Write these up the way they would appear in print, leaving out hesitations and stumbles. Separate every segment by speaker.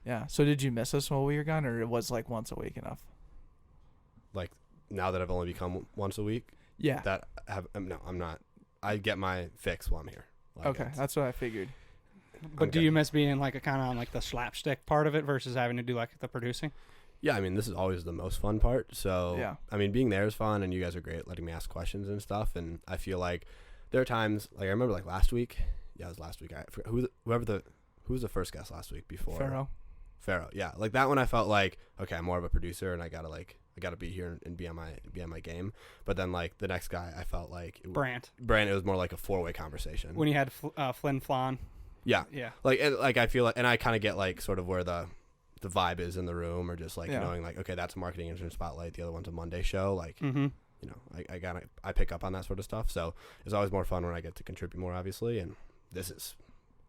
Speaker 1: Yeah. So did you miss us while we were gone, or it was like once a week enough?
Speaker 2: Like now that I've only become once a week.
Speaker 1: Yeah.
Speaker 2: No, I'm not. I get my fix while I'm here. Like
Speaker 1: Okay, that's what I figured.
Speaker 3: But do you miss being like a kind of on like the slapstick part of it versus having to do like the producing?
Speaker 2: Yeah, I mean, this is always the most fun part. So,
Speaker 1: Yeah.
Speaker 2: I mean, being there is fun, and you guys are great letting me ask questions and stuff. And I feel like there are times, like I remember like last week. Yeah, it was last week. Who was the first guest last week before? Pharaoh. Yeah, like that one I felt like, okay, I'm more of a producer, and I gotta be here and be on my game. But then like the next guy, I felt like
Speaker 3: Brant,
Speaker 2: it was more like a 4-way conversation.
Speaker 3: When you had Flynn Flan.
Speaker 2: Yeah.
Speaker 3: Yeah.
Speaker 2: Like I feel like, and I kind of get like sort of where the vibe is in the room, or just like knowing like, okay, that's a marketing intern spotlight. The other one's a Monday show. Like, you know, I pick up on that sort of stuff. So it's always more fun when I get to contribute more, obviously. And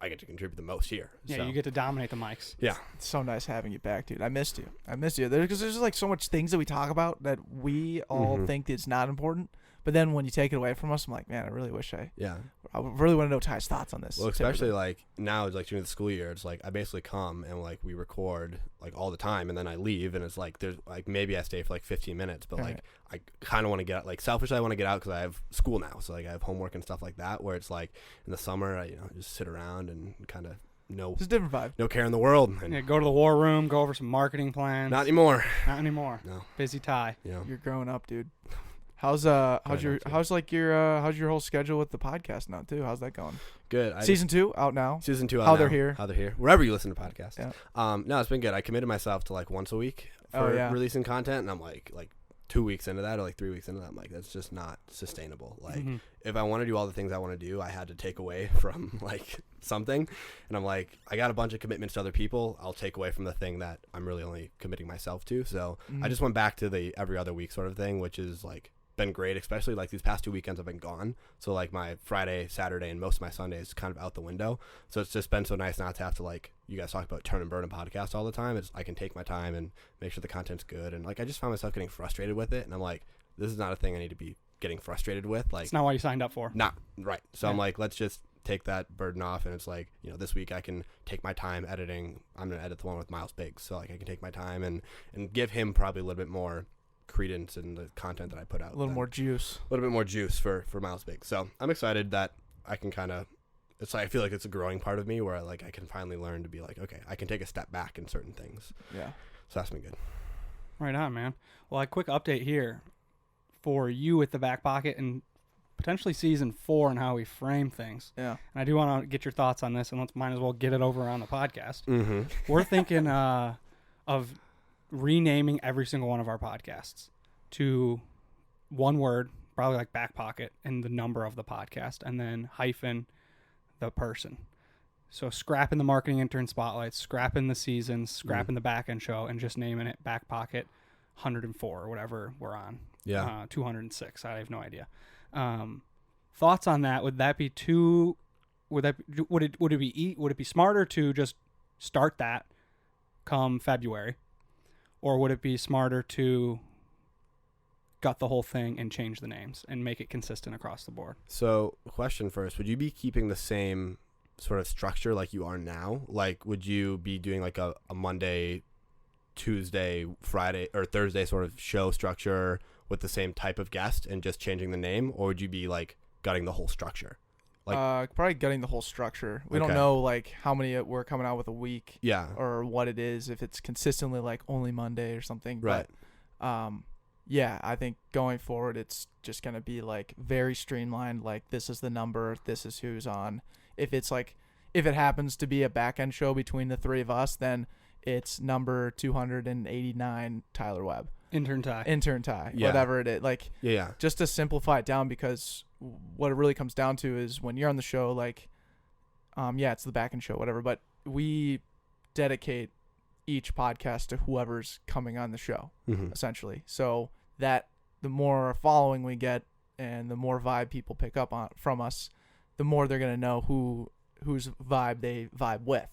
Speaker 2: I get to contribute the most here.
Speaker 3: Yeah.
Speaker 2: So.
Speaker 3: You get to dominate the mics.
Speaker 2: Yeah.
Speaker 1: It's so nice having you back, dude. I missed you. Because there's like so much things that we talk about that we all think it's not important. But then when you take it away from us, I'm like, man, I really wish I really want to know Ty's thoughts on this.
Speaker 2: Well, especially like now, like during the school year, it's like I basically come and like we record like all the time, and then I leave, and it's like there's like maybe I stay for like 15 minutes, but like I kind of want to get out, like selfishly I want to get out because I have school now, so like I have homework and stuff like that. Where it's like in the summer, I just sit around and kind of
Speaker 1: it's a different vibe.
Speaker 2: No care in the world. And
Speaker 3: go to the war room, go over some marketing plans.
Speaker 2: Not anymore.
Speaker 3: No. Busy Ty.
Speaker 2: You're
Speaker 1: growing up, dude. How's your whole schedule with the podcast now too? How's that going?
Speaker 2: Good.
Speaker 1: Season 2 out now.
Speaker 2: Season 2 out
Speaker 1: How
Speaker 2: now.
Speaker 1: they're here.
Speaker 2: How they're here. Wherever you listen to podcasts.
Speaker 1: Yeah.
Speaker 2: No, it's been good. I committed myself to like once a week for releasing content, and I'm like 2 weeks into that or like 3 weeks into that, I'm like, that's just not sustainable. Like if I want to do all the things I want to do, I had to take away from like something, and I'm like, I got a bunch of commitments to other people. I'll take away from the thing that I'm really only committing myself to. So I just went back to the every other week sort of thing, which is like been great, especially like these past 2 weekends I've been gone, so like my Friday, Saturday, and most of my Sundays kind of out the window. So it's just been so nice not to have to, like you guys talk about turn and burn a podcast all the time. It's I can take my time and make sure the content's good, and like I just found myself getting frustrated with it, and I'm like, this is not a thing I need to be getting frustrated with. Like,
Speaker 3: it's not what you signed up for.
Speaker 2: Not right. So I'm like, let's just take that burden off, and it's like, this week I can take my time editing. I'm gonna edit the one with Miles Biggs, so like I can take my time and give him probably a little bit more credence in the content that I put out.
Speaker 1: A little bit more juice
Speaker 2: for Miles Biggs. So I'm excited that I can kind of, it's like I feel like it's a growing part of me where I can finally learn to be like, okay, I can take a step back in certain things.
Speaker 1: Yeah.
Speaker 2: So that's been good.
Speaker 3: Right on, man. Well, a quick update here for you with the Backpocket and potentially season 4 and how we frame things.
Speaker 1: Yeah.
Speaker 3: And I do want to get your thoughts on this, and let's might as well get it over on the podcast.
Speaker 2: Mm-hmm.
Speaker 3: We're thinking of renaming every single one of our podcasts to one word, probably like Backpocket, and the number of the podcast, and then hyphen the person. So scrapping the marketing intern spotlights, scrapping the seasons, scrapping the back end show, and just naming it Backpocket 104 or whatever we're on.
Speaker 2: Yeah.
Speaker 3: 206. I have no idea. Thoughts on that? Would that be too? Would it be smarter to just start that come February? Or would it be smarter to gut the whole thing and change the names and make it consistent across the board?
Speaker 2: So, question first, would you be keeping the same sort of structure like you are now? Like, would you be doing like a Monday, Tuesday, Friday, or Thursday sort of show structure with the same type of guest and just changing the name? Or would you be like gutting the whole structure? Like,
Speaker 1: probably gutting the whole structure. We don't know like how many we're coming out with a week, or what it is, if it's consistently like only Monday or something.
Speaker 2: Right.
Speaker 1: But, I think going forward it's just gonna be like very streamlined. Like, this is the number, this is who's on. If it happens to be a back end show between the three of us, then it's number 289 Tyler Webb.
Speaker 3: Intern Ty.
Speaker 1: Whatever it is. Like, just to simplify it down, because what it really comes down to is when you're on the show, like, it's the back end show, whatever, but we dedicate each podcast to whoever's coming on the show, essentially. So that the more following we get and the more vibe people pick up on from us, the more they're going to know whose vibe they vibe with,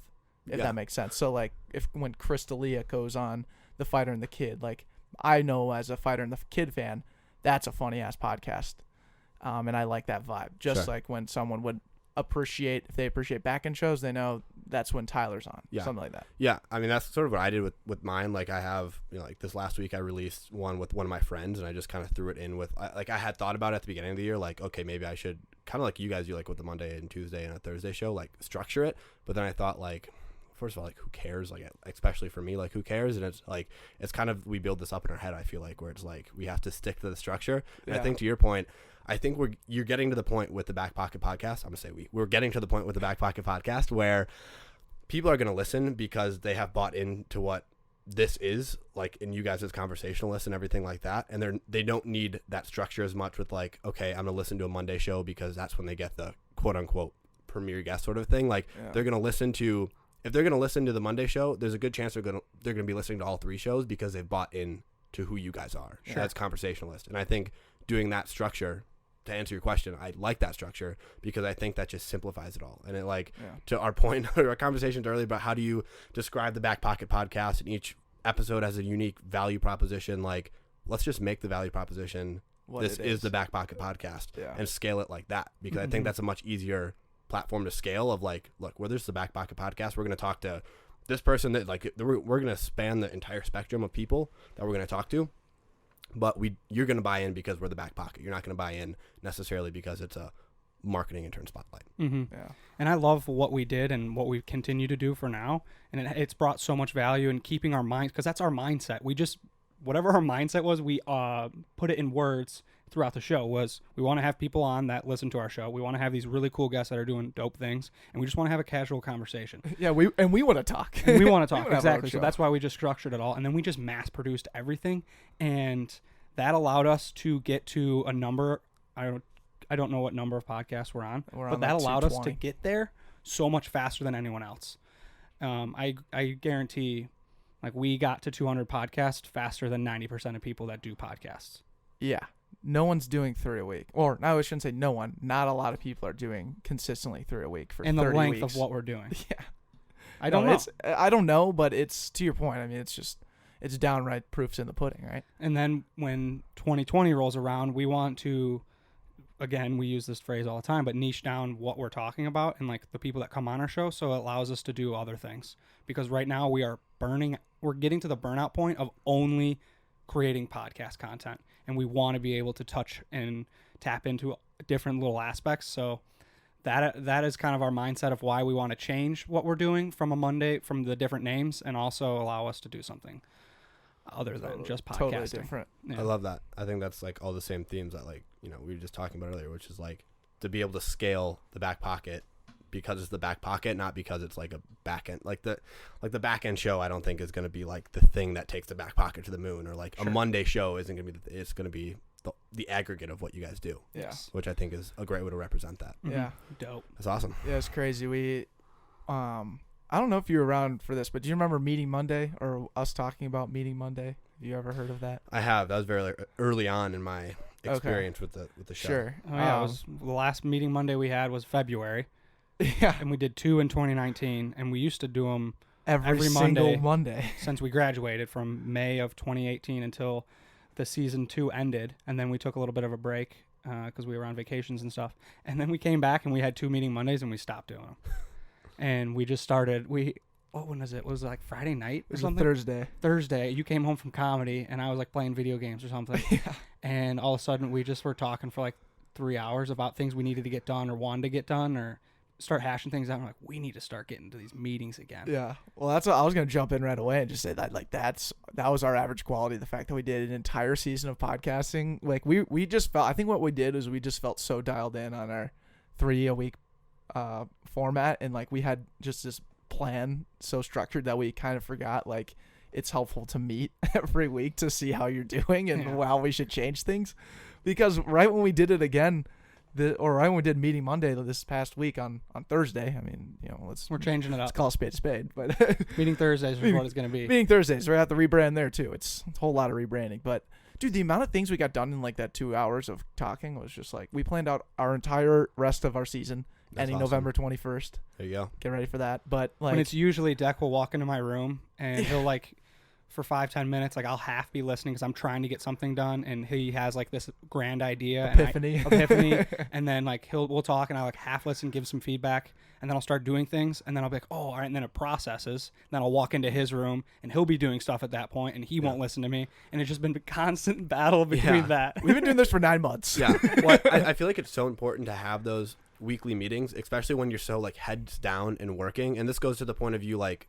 Speaker 1: if that makes sense. So like when Chris D'Elia goes on The Fighter and the Kid, like, I know as a Fighter and the Kid fan, that's a funny ass podcast. And I like that vibe. Just like when someone would appreciate, if they appreciate back end shows, they know that's when Tyler's on. Yeah. Something like that.
Speaker 2: Yeah. I mean, that's sort of what I did with mine. Like I have, like this last week I released one with one of my friends, and I just kind of threw it in with, I had thought about it at the beginning of the year, like, okay, maybe I should kind of like you guys do, like with the Monday and Tuesday and a Thursday show, like structure it. But then I thought, like, first of all, like, who cares? Like, especially for me, like, who cares? And it's like, it's kind of, we build this up in our head, I feel like, where it's like, we have to stick to the structure. And I think to your point, I think you're getting to the point with the Backpocket podcast. I'm gonna say we're getting to the point with the Backpocket podcast where people are gonna listen because they have bought into what this is, like, in you guys as conversationalists and everything like that, and they don't need that structure as much with like, okay, I'm gonna listen to a Monday show because that's when they get the quote unquote premier guest sort of thing. Like they're gonna listen to, if they're gonna listen to the Monday show, there's a good chance they're gonna be listening to all 3 shows because they've bought in to who you guys are as conversationalists. And I think doing that structure, to answer your question, I like that structure because I think that just simplifies it all. And it, like, to our point, our conversations earlier about how do you describe the Backpocket podcast, and each episode has a unique value proposition. Like, let's just make the value proposition, this is the Backpocket podcast, and scale it like that, because I think that's a much easier platform to scale of, like, look, where there's the Backpocket podcast, we're going to talk to this person that, like, we're going to span the entire spectrum of people that we're going to talk to. But you're going to buy in because we're the Backpocket. You're not going to buy in necessarily because it's a marketing intern spotlight.
Speaker 3: Mm-hmm. Yeah. And I love what we did and what we continue to do for now. And it's brought so much value in keeping our minds, because that's our mindset. We just, whatever our mindset was, we put it in words throughout the show. Was we want to have people on that listen to our show. We want to have these really cool guests that are doing dope things, and we just want to have a casual conversation.
Speaker 1: Yeah, we want to talk.
Speaker 3: And we want to talk, exactly. So that's why we just structured it all, and then we just mass produced everything, and that allowed us to get to a number. I don't know what number of podcasts we're on, but that allowed us to get there so much faster than anyone else. I guarantee, like, we got to 200 podcasts faster than 90% of people that do podcasts.
Speaker 1: Yeah. No one's doing 3 a week. Or, no, I shouldn't say no one. Not a lot of people are doing consistently 3 a week for 30 weeks.
Speaker 3: And the length of what we're doing.
Speaker 1: Yeah.
Speaker 3: I don't know.
Speaker 1: I don't know, but it's, to your point, I mean, it's downright proofs in the pudding, right?
Speaker 3: And then when 2020 rolls around, we want to, again, we use this phrase all the time, but niche down what we're talking about and, like, the people that come on our show, so it allows us to do other things. Because right now we're getting to the burnout point of only creating podcast content, and we want to be able to touch and tap into different little aspects. So that is kind of our mindset of why we want to change what we're doing from a Monday, from the different names, and also allow us to do something other than just podcasting.
Speaker 1: Totally different.
Speaker 2: Yeah. I love that. I think that's, like, all the same themes that, like, you know, we were just talking about earlier, which is, like, to be able to scale the Backpocket because it's the Backpocket, not because it's like a back end, like the back end show. I don't think is going to be like the thing that takes the Backpocket to the moon, or like a Monday show isn't going to be. It's going to be the aggregate of what you guys do.
Speaker 1: Yeah,
Speaker 2: which I think is a great way to represent that.
Speaker 1: Yeah,
Speaker 3: dope.
Speaker 2: That's awesome.
Speaker 1: Yeah, it's crazy. We, I don't know if you were around for this, but do you remember Meeting Monday, or us talking about Meeting Monday? Have you ever heard of that?
Speaker 2: I have. That was very early on in my experience with the show.
Speaker 1: Sure.
Speaker 3: Oh yeah, it was the last Meeting Monday we had was February.
Speaker 1: Yeah.
Speaker 3: And we did 2 in 2019, and we used to do them
Speaker 1: every single Monday
Speaker 3: since we graduated, from May of 2018 until the season 2 ended, and then we took a little bit of a break because we were on vacations and stuff, and then we came back and we had 2 Meeting Mondays, and we stopped doing them. And we just started. When was it? It was like Friday night or something? Thursday. You came home from comedy, and I was like playing video games or something.
Speaker 1: Yeah. And
Speaker 3: all of a sudden, we just were talking for like 3 hours about things we needed to get done or wanted to get done, or start hashing things out. I'm like, we need to start getting to these meetings again.
Speaker 1: Yeah. Well, that's what I was going to jump in right away and just say that, like, that was our average quality. The fact that we did an entire season of podcasting, like, we just felt, I think what we did is we just felt so dialed in on our 3 a week format, and, like, we had just this plan so structured that we kind of forgot, like, it's helpful to meet every week to see how you're doing and how we should change things. Because right when we did it again, right when we did Meeting Monday this past week on Thursday, I mean, you know,
Speaker 3: we're changing it up.
Speaker 1: Let's call a spade, but
Speaker 3: Meeting Thursdays is what it's going to be.
Speaker 1: Meeting Thursdays, we're at the rebrand there too. It's a whole lot of rebranding, but dude, the amount of things we got done in like that 2 hours of talking was just like, we planned out our entire rest of our season. That's ending awesome. November 21st.
Speaker 2: There you go.
Speaker 1: Get ready for that. But like,
Speaker 3: when it's usually Deck will walk into my room and he'll like for 5-10 minutes. Like I'll half be listening because I'm trying to get something done, and he has like this grand idea,
Speaker 1: epiphany,
Speaker 3: and then like we'll talk, and I like half listen, give some feedback, and then I'll start doing things, and then I'll be like, oh, all right, and then it processes. Then I'll walk into his room, and he'll be doing stuff at that point, and he won't listen to me, and it's just been a constant battle between that.
Speaker 1: We've been doing this for 9 months.
Speaker 2: Yeah, well, I feel like it's so important to have those weekly meetings, especially when you're so like heads down and working. And this goes to the point of you like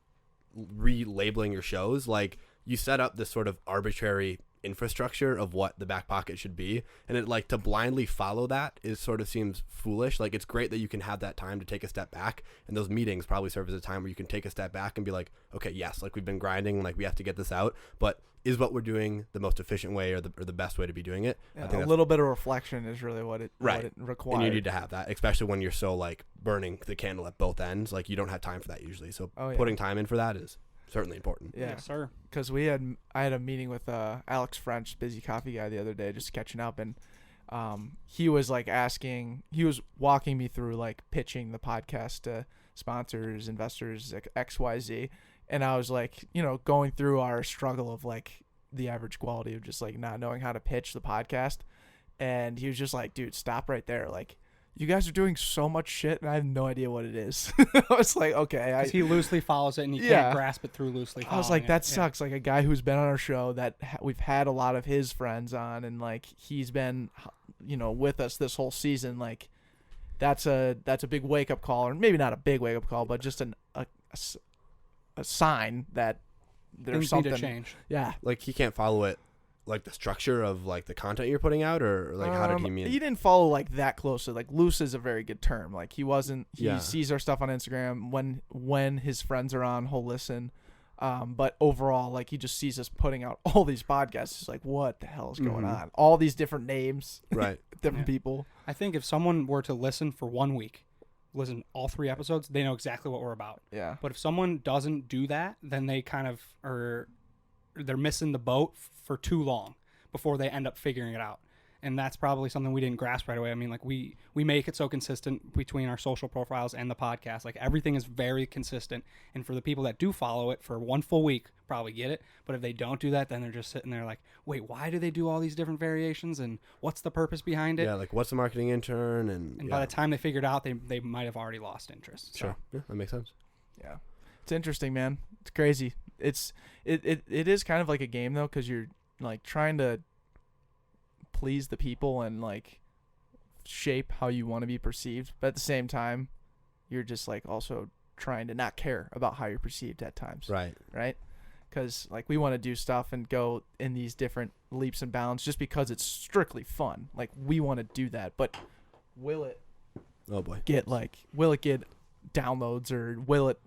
Speaker 2: relabeling your shows. Like you set up this sort of arbitrary infrastructure of what the Backpocket should be, and it like to blindly follow that is sort of seems foolish. Like it's great that you can have that time to take a step back, and those meetings probably serve as a time where you can take a step back and be like, okay, yes, like we've been grinding, like we have to get this out, but is what we're doing the most efficient way or the best way to be doing it?
Speaker 1: Yeah, I think a little bit of reflection is really what it requires.
Speaker 2: And you need to have that, especially when you're so like burning the candle at both ends. Like you don't have time for that usually, so putting time in for that is certainly important.
Speaker 1: Yeah,
Speaker 3: yes, sir.
Speaker 1: Because I had a meeting with Alex French, busy coffee guy, the other day, just catching up, and he was like he was walking me through like pitching the podcast to sponsors, investors, XYZ, and I was like, going through our struggle of like the average quality of just like not knowing how to pitch the podcast, and he was just like, dude, stop right there, like. You guys are doing so much shit, and I have no idea what it is. I was like, okay.
Speaker 3: Because he loosely follows it, and you can't grasp it through loosely following
Speaker 1: I was like, that sucks.
Speaker 3: Yeah.
Speaker 1: Like, a guy who's been on our show that we've had a lot of his friends on, and, like, he's been, with us this whole season. Like, that's a big wake-up call. Or maybe not a big wake-up call, but just a sign that there's
Speaker 3: things
Speaker 1: something.
Speaker 3: need to change.
Speaker 2: Yeah. Like, he can't follow it. Like the structure of like the content you're putting out, or like how did he mean?
Speaker 1: He didn't follow like that closely. Like loose is a very good term. Like he sees our stuff on Instagram when his friends are on, he'll listen. But overall, like he just sees us putting out all these podcasts. He's like, what the hell is going on? All these different names,
Speaker 2: right?
Speaker 1: Different people.
Speaker 3: I think if someone were to listen for 1 week, listen all 3 episodes, they know exactly what we're about.
Speaker 1: Yeah.
Speaker 3: But if someone doesn't do that, then they kind of they're missing the boat for too long before they end up figuring it out. And that's probably something we didn't grasp right away. I mean, like we make it so consistent between our social profiles and the podcast. Like everything is very consistent. And for the people that do follow it for 1 full week, probably get it. But if they don't do that, then they're just sitting there like, wait, why do they do all these different variations? And what's the purpose behind it?
Speaker 2: Yeah, like what's the marketing intern? And
Speaker 3: by the time they figured out, they might have already lost interest.
Speaker 2: Sure.
Speaker 3: So.
Speaker 2: Yeah, that makes sense.
Speaker 1: Yeah. It's interesting, man. It's crazy. It is kind of like a game though, because you're like trying to please the people and like shape how you want to be perceived, but at the same time you're just like also trying to not care about how you're perceived at times, right because like we want to do stuff and go in these different leaps and bounds just because it's strictly fun. Like we want to do that, but will it get downloads, or will it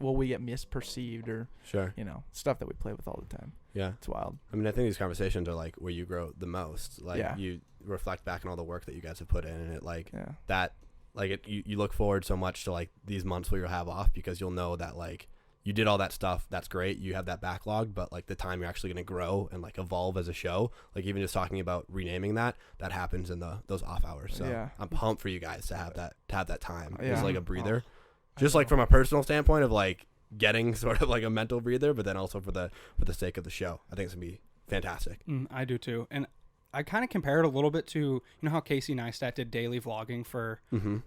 Speaker 1: will we get misperceived, or
Speaker 2: sure,
Speaker 1: stuff that we play with all the time.
Speaker 2: Yeah,
Speaker 1: it's wild.
Speaker 2: I mean, I think these conversations are like where you grow the most. Like you reflect back on all the work that you guys have put in, and it like that, like it, you look forward so much to like these months where you'll have off, because you'll know that like you did all that stuff. That's great. You have that backlog, but like the time you're actually going to grow and like evolve as a show, like even just talking about renaming that happens in those off hours. So I'm pumped for you guys to have that time. It's like a breather, just like from a personal standpoint of like getting sort of like a mental breather, but then also for the sake of the show. I think it's gonna be fantastic.
Speaker 3: I do too. And I kind of compare it a little bit to, how Casey Neistat did daily vlogging for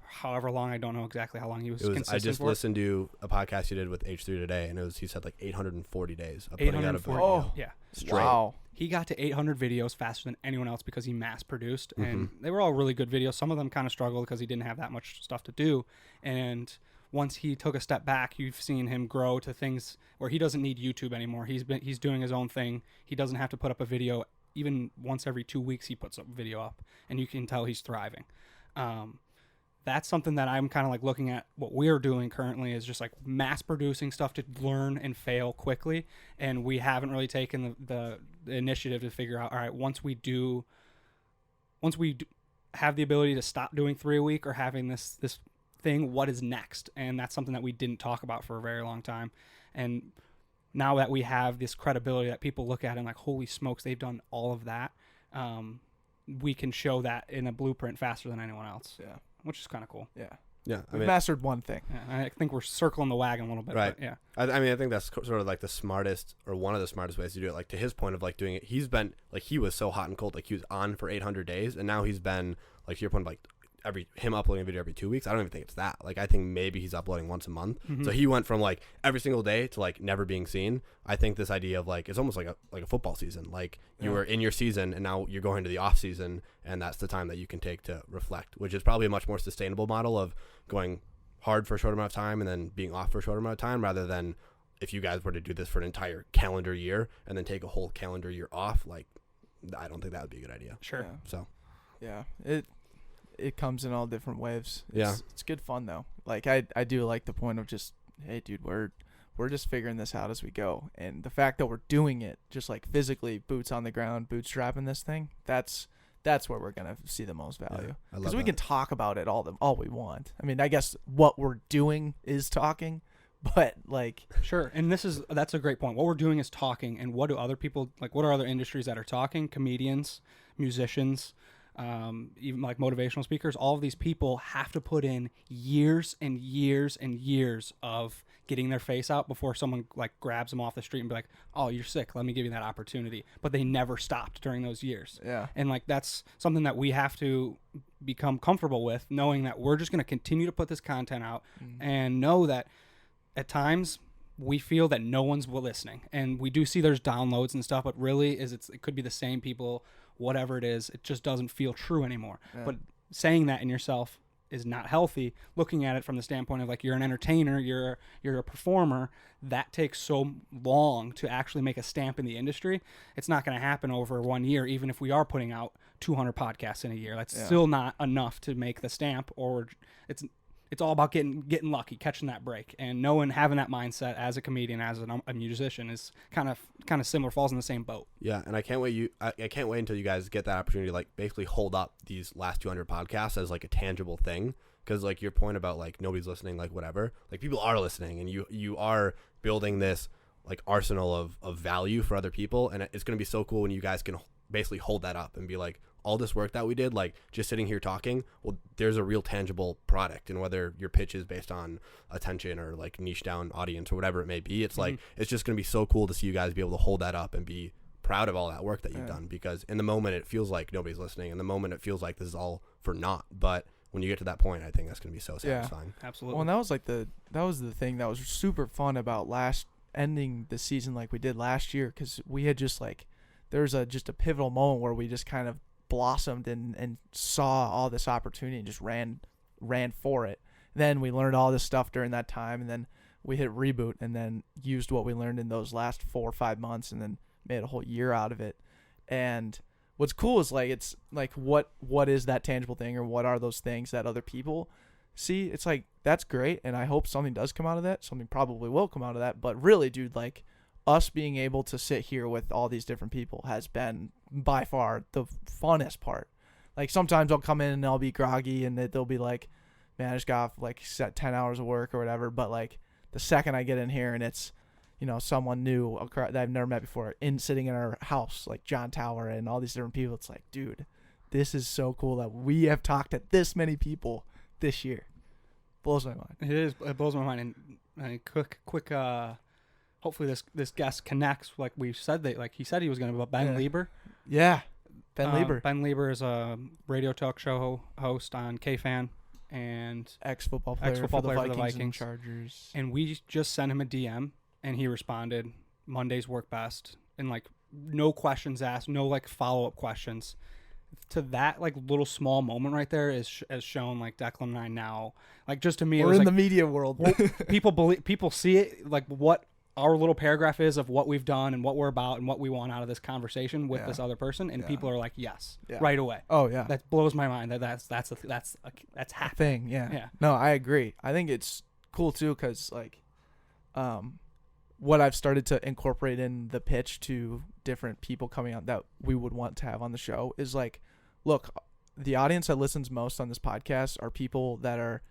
Speaker 3: however long. I don't know exactly how long he was consistent
Speaker 2: I just
Speaker 3: for.
Speaker 2: listened to a podcast you did with H3 today, and he said like 840 days of putting out a video.
Speaker 3: Oh, yeah.
Speaker 2: Straight.
Speaker 1: Wow.
Speaker 3: He got to 800 videos faster than anyone else because he mass produced, and they were all really good videos. Some of them kind of struggled because he didn't have that much stuff to do. And once he took a step back, you've seen him grow to things where he doesn't need YouTube anymore. He's doing his own thing. He doesn't have to put up a video. Even once every 2 weeks, he puts a video up, and you can tell he's thriving. That's something that I'm kind of like looking at. What we're doing currently is just like mass producing stuff to learn and fail quickly, and we haven't really taken the initiative to figure out, all right, once we have the ability to stop doing 3 a week or having this thing, what is next? And that's something that we didn't talk about for a very long time. And now that we have this credibility that people look at and like, holy smokes, they've done all of that, we can show that in a blueprint faster than anyone else.
Speaker 1: Yeah,
Speaker 3: which is kind of cool.
Speaker 1: Yeah,
Speaker 2: Yeah,
Speaker 1: we've mastered one thing.
Speaker 3: Yeah, I think we're circling the wagon a little bit.
Speaker 2: Right.
Speaker 3: But yeah.
Speaker 2: I mean, I think that's sort of like the smartest, or one of the smartest ways to do it. Like, to his point of like doing it, he's been like, he was so hot and cold. Like, he was on for 800 days, and now he's been like, to your point of like him uploading a video every 2 weeks. I don't even think it's that. Like, I think maybe he's uploading once a month. So he went from like every single day to like never being seen. I think this idea of like, it's almost like a football season. Like, you were in your season, and now you're going to the off season, and that's the time that you can take to reflect, which is probably a much more sustainable model of going hard for a short amount of time and then being off for a short amount of time, rather than if you guys were to do this for an entire calendar year and then take a whole calendar year off. Like, I don't think that would be a good idea.
Speaker 3: Sure.
Speaker 1: Yeah.
Speaker 2: So
Speaker 1: yeah, it comes in all different waves.
Speaker 2: Yeah,
Speaker 1: it's good fun though. Like, I do like the point of just, hey dude, we're just figuring this out as we go, and the fact that we're doing it just like physically, boots on the ground, bootstrapping this thing, that's where we're gonna see the most value. Because we can talk about it all we want. I mean, I guess what we're doing is talking, but like,
Speaker 3: sure. And that's a great point. What we're doing is talking, and what do other people like? What are other industries that are talking? Comedians, musicians, even like motivational speakers. All of these people have to put in years and years and years of getting their face out before someone like grabs them off the street and be like, oh, you're sick, let me give you that opportunity. But they never stopped during those years.
Speaker 1: Yeah.
Speaker 3: And like, that's something that we have to become comfortable with, knowing that we're just going to continue to put this content out and know that at times we feel that no one's listening, and we do see there's downloads and stuff, but really it could be the same people, whatever it is, it just doesn't feel true anymore. Yeah. But saying that in yourself is not healthy. Looking at it from the standpoint of like, you're an entertainer, you're a performer, that takes so long to actually make a stamp in the industry. It's not going to happen over 1 year, even if we are putting out 200 podcasts in a year. That's still not enough to make the stamp, or it's all about getting lucky, catching that break, and having that mindset as a comedian, as a musician, is kind of similar, falls in the same boat.
Speaker 2: Yeah, and I can't wait until you guys get that opportunity to like basically hold up these last 200 podcasts as like a tangible thing, because like your point about like nobody's listening, like whatever, like people are listening, and you are building this like arsenal of value for other people, and it's going to be so cool when you guys can basically hold that up and be like, all this work that we did, like just sitting here talking, well, there's a real tangible product. And whether your pitch is based on attention or like niche down audience or whatever it may be, it's like, it's just going to be so cool to see you guys be able to hold that up and be proud of all that work that you've done, because in the moment it feels like nobody's listening. In the moment it feels like this is all for naught. But when you get to that point, I think that's going to be so satisfying.
Speaker 3: Yeah, absolutely.
Speaker 1: Well, and that was the thing that was super fun about ending the season like we did last year, because we had just like, there's just a pivotal moment where we just kind of blossomed and saw all this opportunity and just ran for it. Then we learned all this stuff during that time, and then we hit reboot, and then used what we learned in those last 4 or 5 months, and then made a whole year out of it. And what's cool is like, it's like, what is that tangible thing, or what are those things that other people see? It's like, that's great, and I hope something does come out of that. Something probably will come out of that. But really, dude, like, us being able to sit here with all these different people has been by far the funnest part. Like, sometimes I'll come in and I'll be groggy, and they'll be like, man, I just got off like 10 hours of work or whatever. But like, the second I get in here and it's, someone new that I've never met before sitting in our house, like John Tower and all these different people, it's like, dude, this is so cool that we have talked to this many people this year. Blows my mind.
Speaker 3: It blows my mind. And quick hopefully this guest connects, like we said, that like he said he was going to, Ben Lieber.
Speaker 1: Yeah, Ben Lieber.
Speaker 3: Ben Lieber is a radio talk show host on KFan, and
Speaker 1: ex-football player for the Vikings and Chargers.
Speaker 3: And we just sent him a DM, and he responded, Mondays work best, and like no questions asked, no like follow-up questions. To that like little small moment right there is shown like Declan and I now, like, just to me,
Speaker 1: we're
Speaker 3: in
Speaker 1: like,
Speaker 3: the
Speaker 1: media world.
Speaker 3: people see it, like what our little paragraph is of what we've done and what we're about and what we want out of this conversation with this other person, and people are like, yes, right away.
Speaker 1: Oh yeah,
Speaker 3: that blows my mind. That's
Speaker 1: a thing. Yeah. No, I agree. I think it's cool too, because like, what I've started to incorporate in the pitch to different people coming out that we would want to have on the show is like, look, the audience that listens most on this podcast are people that are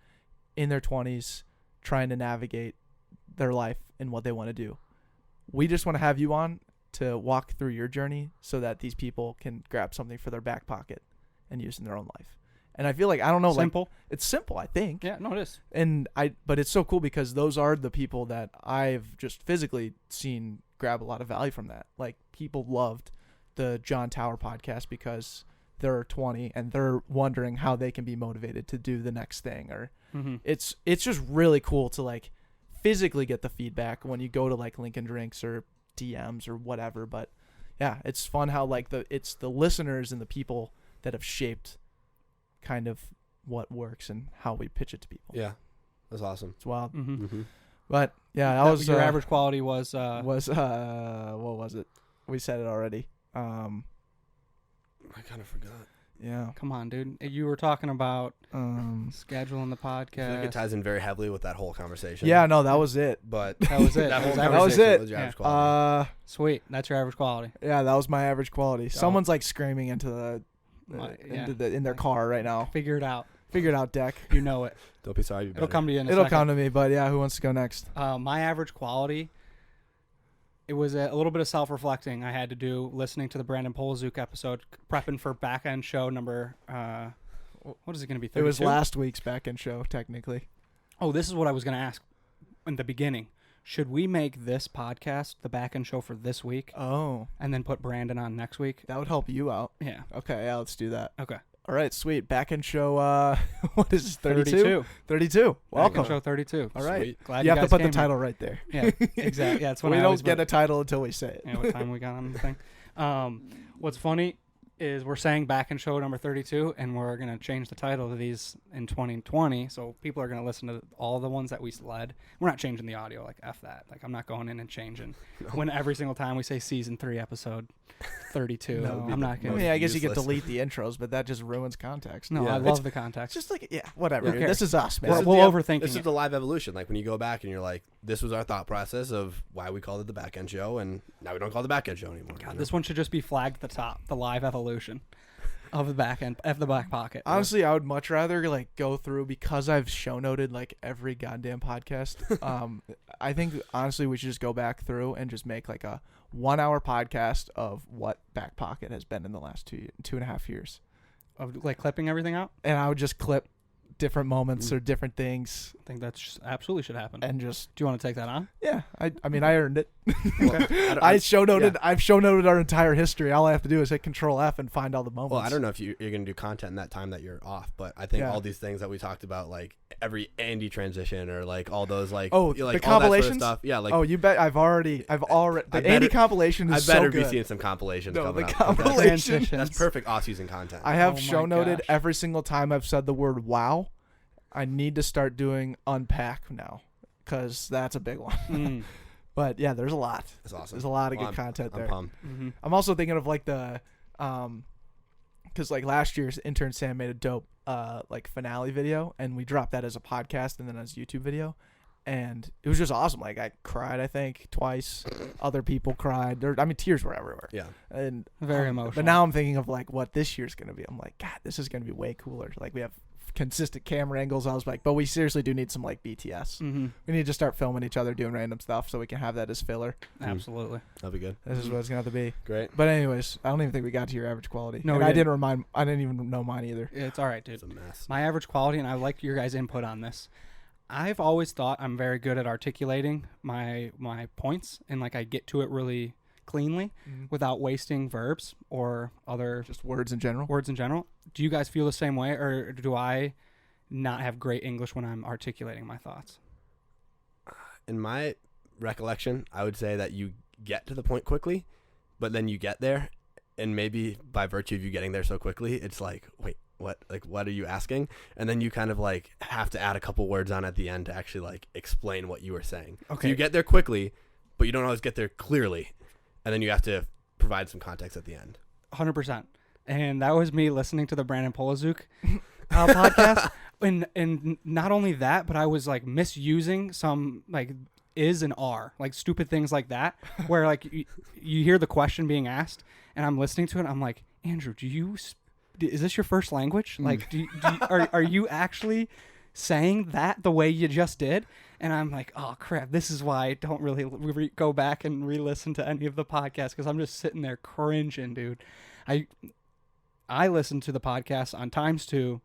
Speaker 1: in their 20s trying to navigate their life and what they want to do. We just want to have you on to walk through your journey so that these people can grab something for their back pocket and use in their own life. And I feel like, I don't know,
Speaker 3: simple.
Speaker 1: Like, it's simple, I think.
Speaker 3: Yeah, no, it is.
Speaker 1: But it's so cool because those are the people that I've just physically seen grab a lot of value from that. Like, people loved the John Tower podcast because they're 20 and they're wondering how they can be motivated to do the next thing. Or it's just really cool to like physically get the feedback when you go to like Lincoln Drinks or DMs or whatever. But yeah, it's fun how like it's the listeners and the people that have shaped kind of what works and how we pitch it to people.
Speaker 2: Yeah, that's awesome.
Speaker 1: It's wild. But yeah, that was
Speaker 3: your average quality was
Speaker 1: what was it? We said it already. I
Speaker 2: kind of forgot.
Speaker 1: Yeah.
Speaker 3: Come on, dude. You were talking about scheduling the podcast.
Speaker 2: I think it ties in very heavily with that whole conversation.
Speaker 1: Yeah, no, that was it.
Speaker 2: But
Speaker 3: that was it.
Speaker 2: that
Speaker 1: was it.
Speaker 2: Was your average quality.
Speaker 3: Sweet. That's your average quality.
Speaker 1: Yeah, that was my average quality. Someone's like screaming into in their car right now.
Speaker 3: Figure it out.
Speaker 1: Figure it out, Deck.
Speaker 3: You know it.
Speaker 2: Don't be sorry.
Speaker 3: It'll come to you in a
Speaker 1: It'll
Speaker 3: second.
Speaker 1: come to me, but yeah, who wants to go next?
Speaker 3: My average quality, it was a little bit of self-reflecting I had to do listening to the Brandon Polzuk episode, prepping for back-end show number, what is it going to be, 32?
Speaker 1: It was last week's back-end show, technically.
Speaker 3: Oh, this is what I was going to ask in the beginning. Should we make this podcast the back-end show for this week?
Speaker 1: Oh.
Speaker 3: And then put Brandon on next week?
Speaker 1: That would help you out.
Speaker 3: Yeah.
Speaker 1: Okay, yeah, let's do that.
Speaker 3: Okay.
Speaker 1: All right, sweet. Back-end show, what is this,
Speaker 3: 32?
Speaker 1: 32. Welcome.
Speaker 3: Back-end show 32.
Speaker 1: All right.
Speaker 2: Sweet.
Speaker 3: Glad
Speaker 1: you have to put the
Speaker 3: came
Speaker 1: title right there.
Speaker 3: Yeah, exactly. Yeah, that's when
Speaker 1: we
Speaker 3: I
Speaker 1: don't
Speaker 3: always
Speaker 1: get a title until we say it.
Speaker 3: Yeah, what time we got on the thing. What's funny is we're saying back-end show number 32, and we're going to change the title to these in 2020, so people are going to listen to all the ones that we led. We're not changing the audio, like F that. Like, I'm not going in and changing. When every single time we say season 3 episode 32,
Speaker 1: No,
Speaker 3: I'm not going
Speaker 1: I
Speaker 3: to.
Speaker 1: mean, I guess you could delete the intros, but that just ruins context.
Speaker 3: No,
Speaker 2: Yeah.
Speaker 3: I love the context.
Speaker 1: Just like, yeah, whatever.
Speaker 3: Who cares?
Speaker 1: This is us, man.
Speaker 3: We'll overthink
Speaker 2: This
Speaker 3: it.
Speaker 2: is the live evolution. Like when you go back and you're like, this was our thought process of why we called it the back end show, and now we don't call it the back end show anymore.
Speaker 3: God, this one should just be flagged at the top, the live evolution of the back end, of the back pocket.
Speaker 1: Honestly, I would much rather like go through, because I've show noted like every goddamn podcast. I think honestly we should just go back through and just make like a 1 hour podcast of what Backpocket has been in the last 2.5 years.
Speaker 3: Of like clipping everything out?
Speaker 1: And I would just clip different moments or different things.
Speaker 3: I think that absolutely should happen.
Speaker 1: And just,
Speaker 3: do you want to take that on?
Speaker 1: yeah, I mean, I earned it.
Speaker 2: Well,
Speaker 1: I've show noted our entire history. All I have to do is hit Control F and find all the moments.
Speaker 2: Well, I don't know if you're going to do content in that time that you're off, but I think
Speaker 1: Yeah.
Speaker 2: all these things that we talked about, like every Andy transition or like all those like,
Speaker 1: Oh,
Speaker 2: like
Speaker 1: the
Speaker 2: all that
Speaker 1: compilations?
Speaker 2: sort of stuff. Yeah, like
Speaker 1: oh, you bet. I've already.
Speaker 2: I
Speaker 1: The
Speaker 2: better-
Speaker 1: Andy compilation
Speaker 2: I
Speaker 1: is
Speaker 2: better
Speaker 1: so
Speaker 2: be
Speaker 1: good.
Speaker 2: seeing some compilations
Speaker 1: No,
Speaker 2: coming
Speaker 1: the
Speaker 2: up.
Speaker 1: compilation.
Speaker 2: That's perfect off-season content.
Speaker 1: I have
Speaker 3: Oh my
Speaker 1: show noted
Speaker 3: gosh.
Speaker 1: every single time I've said the word wow. I need to start doing unpack now, because that's a big one. But yeah, there's a lot.
Speaker 2: That's awesome.
Speaker 1: There's a lot of
Speaker 2: Well,
Speaker 1: good content
Speaker 2: I'm
Speaker 1: there.
Speaker 2: pumped.
Speaker 1: I'm also thinking of like the, because like last year's intern Sam made a dope like finale video, and we dropped that as a podcast and then as a YouTube video, and it was just awesome. Like I cried, I think twice. Other people cried. Tears were everywhere.
Speaker 2: Yeah.
Speaker 1: And
Speaker 3: Very emotional.
Speaker 1: But now I'm thinking of like what this year's gonna be. I'm like, God, this is gonna be way cooler. Like we have consistent camera angles. I was like, but we seriously do need some like BTS. We need to start filming each other doing random stuff so we can have that as filler.
Speaker 3: Absolutely.
Speaker 2: That'll be good.
Speaker 1: This is what it's gonna have to be.
Speaker 2: Great.
Speaker 1: But anyways, I don't even think we got to your average quality.
Speaker 3: No,
Speaker 1: and
Speaker 3: we
Speaker 1: I
Speaker 3: didn't.
Speaker 1: didn't even know mine either.
Speaker 3: It's all right, dude.
Speaker 2: It's a mess.
Speaker 3: My average quality, and I like your guys' input on this. I've always thought I'm very good at articulating my points, and like I get to it really cleanly without wasting verbs or other
Speaker 1: Just words in general.
Speaker 3: Do you guys feel the same way, or do I not have great English when I'm articulating my thoughts?
Speaker 2: In my recollection, I would say that you get to the point quickly, but then you get there, and maybe by virtue of you getting there so quickly, it's like, wait, what? Like, what are you asking? And then you kind of like have to add a couple words on at the end to actually like explain what you were saying.
Speaker 3: Okay.
Speaker 2: So you get there quickly, but you don't always get there clearly, and then you have to provide some context at the end.
Speaker 3: 100%. And that was me listening to the Brandon Polzuk podcast. And not only that, but I was like misusing some like is and are, like stupid things like that, where like you hear the question being asked and I'm listening to it. I'm like, Andrew, is this your first language? Like, are you actually saying that the way you just did? And I'm like, oh crap, this is why I don't really go back and re-listen to any of the podcasts, because I'm just sitting there cringing, dude. I listen to the podcast on times 2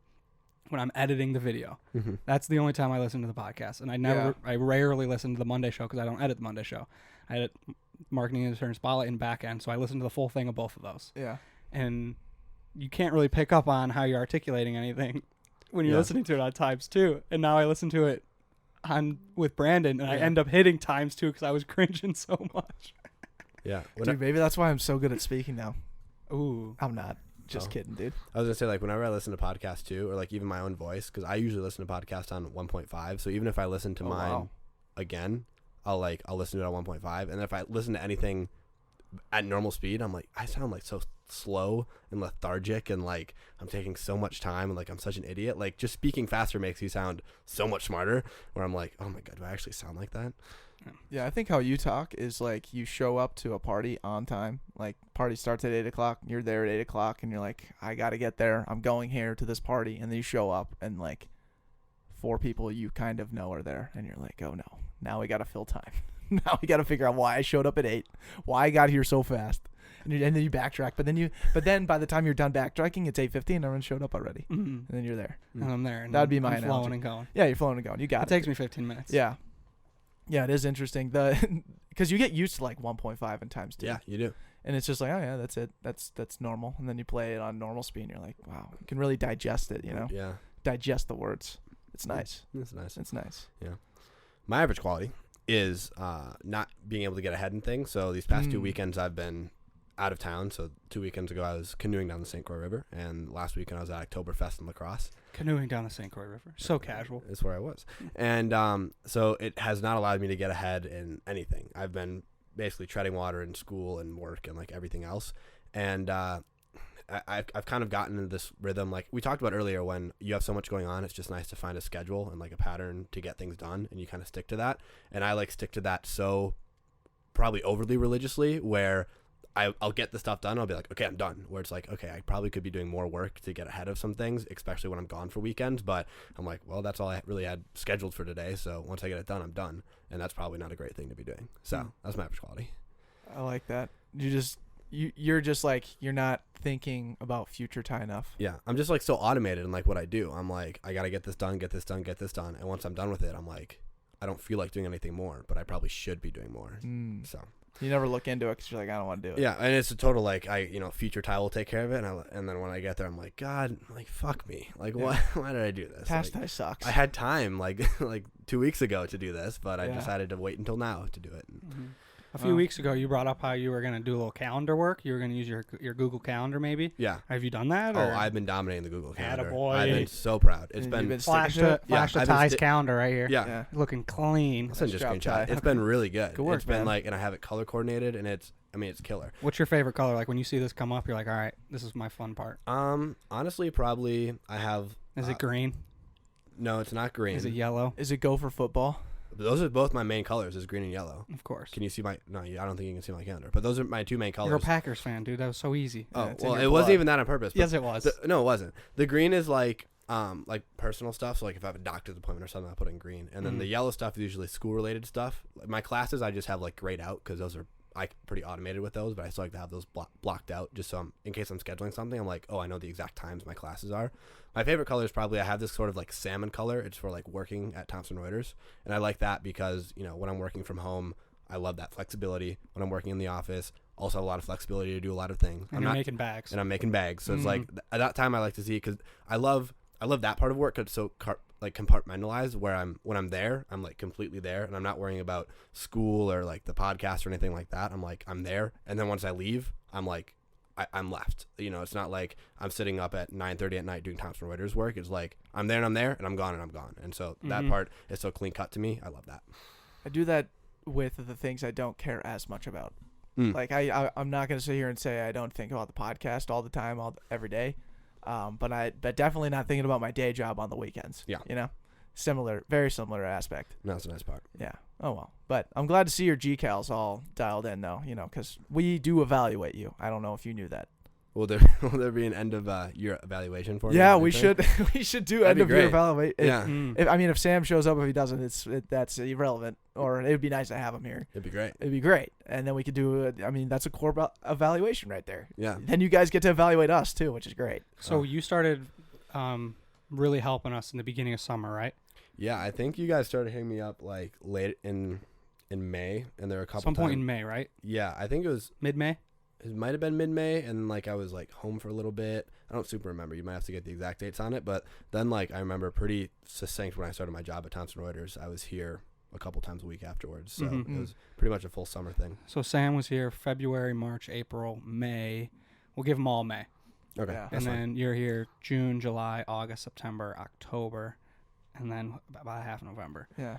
Speaker 3: when I'm editing the video.
Speaker 2: Mm-hmm.
Speaker 3: That's the only time I listen to the podcast. And I rarely listen to the Monday show because I don't edit the Monday show. I edit Marketing Intern Spotlight and Back End, so I listen to the full thing of both of those.
Speaker 1: Yeah.
Speaker 3: And you can't really pick up on how you're articulating anything when you're listening to it on ×2. And now I listen to it with Brandon, and I end up hitting ×2 because I was cringing so much.
Speaker 2: Yeah.
Speaker 1: Dude, maybe that's why I'm so good at speaking now.
Speaker 3: Ooh.
Speaker 1: I'm not. Just kidding, dude.
Speaker 2: I was going to say, like, whenever I listen to podcasts, too, or, like, even my own voice, because I usually listen to podcasts on 1.5, so even if I listen to mine again, I'll listen to it on 1.5, and if I listen to anything at normal speed, I'm like, I sound, like, so slow and lethargic, and, like, I'm taking so much time, and, like, I'm such an idiot. Like, just speaking faster makes you sound so much smarter, where I'm like, oh, my God, do I actually sound like that?
Speaker 1: Yeah, I think how you talk is like you show up to a party on time. Like party starts at 8 o'clock, you're there at 8 o'clock, and you're like, I gotta get there. I'm going here to this party, and then you show up, and like 4 people you kind of know are there, and you're like, oh no, now we gotta fill time. Now we gotta figure out why I showed up at 8, why I got here so fast, and then you backtrack. But then by the time you're done backtracking, it's 8:50, and everyone showed up already, and then you're there.
Speaker 3: And I'm there. And
Speaker 1: that'd be my
Speaker 3: analogy. Flowing and going.
Speaker 1: Yeah, you're flowing and going. You got it.
Speaker 3: It takes me 15 minutes.
Speaker 1: Yeah. Yeah, it is interesting. Because you get used to like 1.5 and ×2.
Speaker 2: Yeah, you do.
Speaker 1: And it's just like, oh yeah, that's it. That's normal. And then you play it on normal speed, and you're like, wow, you can really digest it. You know?
Speaker 2: Yeah.
Speaker 1: Digest the words. It's nice.
Speaker 2: It's nice.
Speaker 1: It's nice.
Speaker 2: Yeah. My average quality is not being able to get ahead in things. So these past 2 weekends I've been out of town. So 2 weekends ago I was canoeing down the St. Croix River, and last weekend I was at Oktoberfest in La Crosse.
Speaker 3: Canoeing down the St. Croix River. So casual.
Speaker 2: It's where I was. And so it has not allowed me to get ahead in anything. I've been basically treading water in school and work and like everything else. And I've kind of gotten into this rhythm. Like we talked about earlier, when you have so much going on, it's just nice to find a schedule and like a pattern to get things done, and you kind of stick to that. And I like stick to that so probably overly religiously, where I'll get the stuff done. I'll be like, okay, I'm done. Where it's like, okay, I probably could be doing more work to get ahead of some things, especially when I'm gone for weekends. But I'm like, well, that's all I really had scheduled for today. So once I get it done, I'm done. And that's probably not a great thing to be doing. So that's my average quality.
Speaker 1: I like that. You're just like, you're not thinking about future Ty enough.
Speaker 2: Yeah. I'm just like so automated in like what I do. I'm like, I got to get this done, get this done, get this done. And once I'm done with it, I'm like, I don't feel like doing anything more, but I probably should be doing more. So.
Speaker 1: You never look into it because you're like, I don't want to do it.
Speaker 2: Yeah, and it's a total like future Ty will take care of it, and then when I get there, I'm like, God, like fuck me, like why did I do this?
Speaker 1: Past
Speaker 2: like,
Speaker 1: Ty sucks.
Speaker 2: I had time like 2 weeks ago to do this, but I decided to wait until now to do it.
Speaker 3: Mm-hmm. A few weeks ago, you brought up how you were going to do a little calendar work. You were going to use your Google Calendar, maybe.
Speaker 2: Yeah.
Speaker 3: Have you done that?
Speaker 2: Oh, I've been dominating the Google Calendar.
Speaker 3: Attaboy.
Speaker 2: I've been so proud. It's been
Speaker 3: flash to Ty's calendar right here.
Speaker 2: Yeah.
Speaker 3: Looking clean.
Speaker 2: I'll send you a screenshot. It's been really good.
Speaker 1: Good work,
Speaker 2: it's been
Speaker 1: man.
Speaker 2: like, and I have it color coordinated, and it's killer.
Speaker 3: What's your favorite color? Like when you see this come up, you're like, all right, this is my fun part.
Speaker 2: Honestly, probably I have.
Speaker 3: Is it green?
Speaker 2: No, it's not green.
Speaker 3: Is it yellow?
Speaker 1: Is it go for football?
Speaker 2: Those are both my main colors, is green and yellow.
Speaker 3: Of course.
Speaker 2: Can you see my... No, I don't think you can see my calendar. But those are my two main colors.
Speaker 3: You're a Packers fan, dude. That was so easy.
Speaker 2: Oh, well, it wasn't even that on purpose.
Speaker 3: Yes, it was.
Speaker 2: No, it wasn't. The green is like personal stuff. So like if I have a doctor's appointment or something, I put in green. And then the yellow stuff is usually school-related stuff. Like my classes, I just have like grayed out because those are pretty automated with those. But I still like to have those blocked out just so in case I'm scheduling something, I'm like, oh, I know the exact times my classes are. My favorite color is probably I have this sort of like salmon color. It's for like working at Thomson Reuters. And I like that because, when I'm working from home, I love that flexibility. When I'm working in the office, also have a lot of flexibility to do a lot of things.
Speaker 3: And I'm making bags.
Speaker 2: And I'm making bags. So it's like at that time I like to see, because I love that part of work because it's so like compartmentalized, where when I'm there, I'm like completely there, and I'm not worrying about school or like the podcast or anything like that. I'm like, I'm there. And then once I leave, I'm like, I'm left. It's not like I'm sitting up at 9:30 at night doing Thomson Reuters work. It's like I'm there and I'm there, and I'm gone and I'm gone. And so that part is so clean cut to me. I love that. I
Speaker 1: do that with the things I don't care as much about. Like I'm not going to sit here and say I don't think about the podcast all the time, every day. But definitely not thinking about my day job on the weekends.
Speaker 2: Yeah.
Speaker 1: Very similar aspect.
Speaker 2: No, that's a nice part.
Speaker 1: Yeah. Oh, well. But I'm glad to see your GCals all dialed in, though, because we do evaluate you. I don't know if you knew that.
Speaker 2: Will there be an end of year evaluation for me?
Speaker 1: Yeah, we should do end of year evaluate.
Speaker 2: Yeah.
Speaker 1: If Sam shows up, if he doesn't, that's irrelevant. Or it'd be nice to have him here.
Speaker 2: It'd be great.
Speaker 1: It'd be great, and then we could do. That's a Corp evaluation right there.
Speaker 2: Yeah.
Speaker 1: Then you guys get to evaluate us too, which is great.
Speaker 3: So you started really helping us in the beginning of summer, right?
Speaker 2: Yeah, I think you guys started hitting me up like late in May, and there were a couple
Speaker 3: Some point in May, right?
Speaker 2: Yeah, I think it was
Speaker 3: mid-May.
Speaker 2: It might have been mid-May, and like I was like home for a little bit. I don't super remember. You might have to get the exact dates on it, but then like I remember pretty succinct when I started my job at Thomson Reuters. I was here a couple times a week afterwards, so it was pretty much a full summer thing.
Speaker 3: So Sam was here February, March, April, May. We'll give them all May.
Speaker 2: Okay,
Speaker 1: Yeah.
Speaker 3: And then you're here June, July, August, September, October, and then about half November.
Speaker 1: Yeah.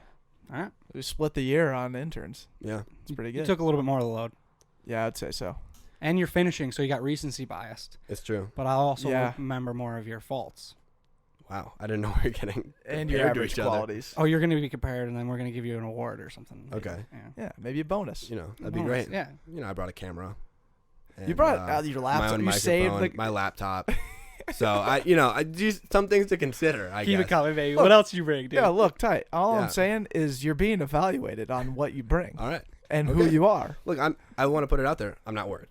Speaker 3: All right.
Speaker 1: We split the year on interns.
Speaker 2: Yeah,
Speaker 1: It's pretty good.
Speaker 3: You took a little bit more of the load.
Speaker 1: Yeah, I'd say so.
Speaker 3: And you're finishing, so you got recency biased.
Speaker 2: it's true.
Speaker 3: But I'll also
Speaker 1: Yeah.
Speaker 3: remember more of your faults.
Speaker 2: Wow, I didn't know we were getting
Speaker 1: And your
Speaker 2: compared to
Speaker 1: average
Speaker 2: each other.
Speaker 1: qualities.
Speaker 3: Oh, you're going to be compared, and then we're going to give you an award or something.
Speaker 2: Okay.
Speaker 3: Yeah.
Speaker 1: Yeah, maybe a bonus.
Speaker 2: You know, that'd be
Speaker 3: Bonus,
Speaker 2: great.
Speaker 3: Yeah.
Speaker 2: You know, I brought a camera.
Speaker 1: You
Speaker 2: and,
Speaker 1: brought out your
Speaker 2: my
Speaker 1: laptop.
Speaker 2: own
Speaker 1: You saved
Speaker 2: microphone,
Speaker 1: like
Speaker 2: my laptop. So I do some things to consider. I
Speaker 3: Keep
Speaker 2: guess.
Speaker 3: it coming, baby.
Speaker 1: Look,
Speaker 3: what else you bring, dude?
Speaker 1: Yeah, look, tight. All
Speaker 2: Yeah.
Speaker 1: I'm saying is you're being evaluated on what you bring
Speaker 2: All right.
Speaker 1: and who
Speaker 2: Okay.
Speaker 1: you are.
Speaker 2: Look, I want to put it out there. I'm not worried.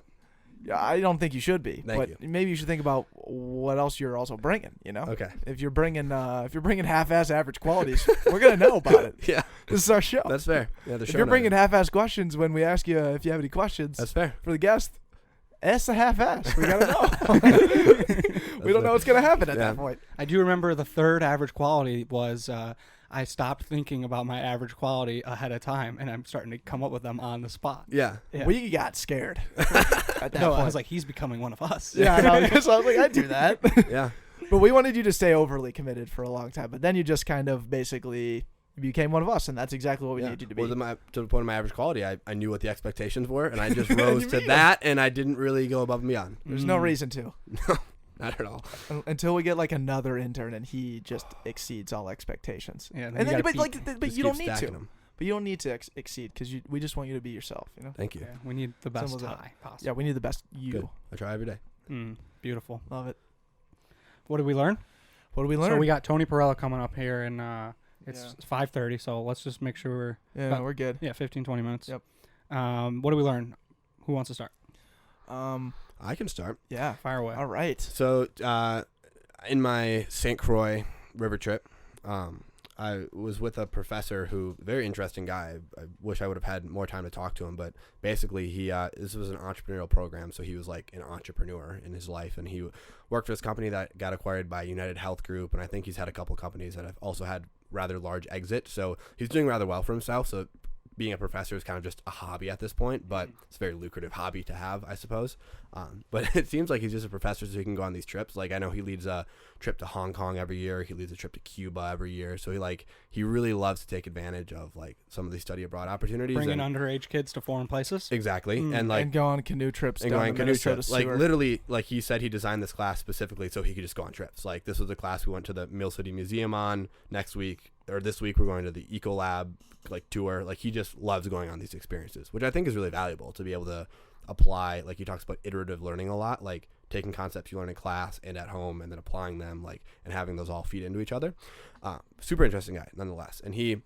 Speaker 1: Yeah, I don't think you should be,
Speaker 2: Thank
Speaker 1: but
Speaker 2: you.
Speaker 1: maybe you should think about what else you're also bringing. You know,
Speaker 2: Okay.
Speaker 1: if you're bringing half-ass average qualities, we're gonna know about it.
Speaker 2: Yeah,
Speaker 1: This is our show.
Speaker 2: that's fair. Yeah, the
Speaker 1: If
Speaker 2: show
Speaker 1: you're
Speaker 2: notes.
Speaker 1: bringing half-ass questions when we ask you if you have any questions
Speaker 2: That's fair.
Speaker 1: for the guest, ask the half-ass. We gotta know. We don't know what's gonna happen at
Speaker 2: Yeah.
Speaker 1: that point.
Speaker 3: I do remember the third average quality was I stopped thinking about my average quality ahead of time, and I'm starting to come up with them on the spot.
Speaker 2: Yeah.
Speaker 3: Yeah.
Speaker 1: We got scared at that
Speaker 3: No,
Speaker 1: point.
Speaker 3: I was like, he's becoming one of us.
Speaker 1: yeah, I know, because I was like, I do that.
Speaker 2: Yeah.
Speaker 1: But we wanted you to stay overly committed for a long time. But then you just kind of basically became one of us, and that's exactly what we
Speaker 2: Yeah.
Speaker 1: need you to be.
Speaker 2: Well, to the point of my average quality, I knew what the expectations were, and I just rose to that, and I didn't really go above and beyond.
Speaker 1: There's no reason to.
Speaker 2: Not at all.
Speaker 1: Until we get like another intern and he just exceeds all expectations.
Speaker 3: Yeah,
Speaker 1: And then, but
Speaker 2: Just
Speaker 1: you don't
Speaker 2: keep
Speaker 1: need
Speaker 2: stacking
Speaker 1: to.
Speaker 2: 'em.
Speaker 1: But you don't need to exceed because we just want you to be yourself. You know.
Speaker 2: Thank you.
Speaker 3: Yeah, we need the best
Speaker 1: Simple as that.
Speaker 3: tie possible.
Speaker 1: Yeah, we need the best you.
Speaker 2: Good. I try every day.
Speaker 3: Beautiful.
Speaker 1: Love it.
Speaker 3: What did we learn?
Speaker 1: What did we learn?
Speaker 3: So we got Tony Perella coming up here, and it's
Speaker 1: Yeah.
Speaker 3: 5:30. So let's just make sure we're
Speaker 1: yeah, we're good.
Speaker 3: 15, 20 minutes.
Speaker 1: Yep.
Speaker 3: What did we learn? Who wants to start?
Speaker 2: I can start.
Speaker 1: Yeah.
Speaker 3: Fire away.
Speaker 1: All right.
Speaker 2: So, in my St. Croix river trip, I was with a professor who, very interesting guy. I wish I would have had more time to talk to him, but basically this was an entrepreneurial program. So he was like an entrepreneur in his life, and he worked for this company that got acquired by United Health Group. And I think he's had a couple companies that have also had rather large exits. So he's doing rather well for himself. So being a professor is kind of just a hobby at this point, but it's a very lucrative hobby to have, I suppose. But it seems like he's just a professor so he can go on these trips. Like I know he leads a trip to Hong Kong every year. He leads a trip to Cuba every year. So he really loves to take advantage of like some of these study abroad opportunities.
Speaker 3: Bringing underage kids to foreign places.
Speaker 2: Exactly. And like
Speaker 1: and go on canoe trips
Speaker 2: and
Speaker 1: down
Speaker 2: going
Speaker 1: the
Speaker 2: canoe
Speaker 1: Minnesota
Speaker 2: trips.
Speaker 1: sewer.
Speaker 2: Like literally, like he said, he designed this class specifically so he could just go on trips. Like this was a class we went to the Mill City Museum on. Next week or this week we're going to the Eco Lab like tour. Like he just loves going on these experiences, which I think is really valuable to be able to apply. Like he talks about iterative learning a lot, like taking concepts you learn in class and at home and then applying them, like, and having those all feed into each other. Super interesting guy nonetheless. And he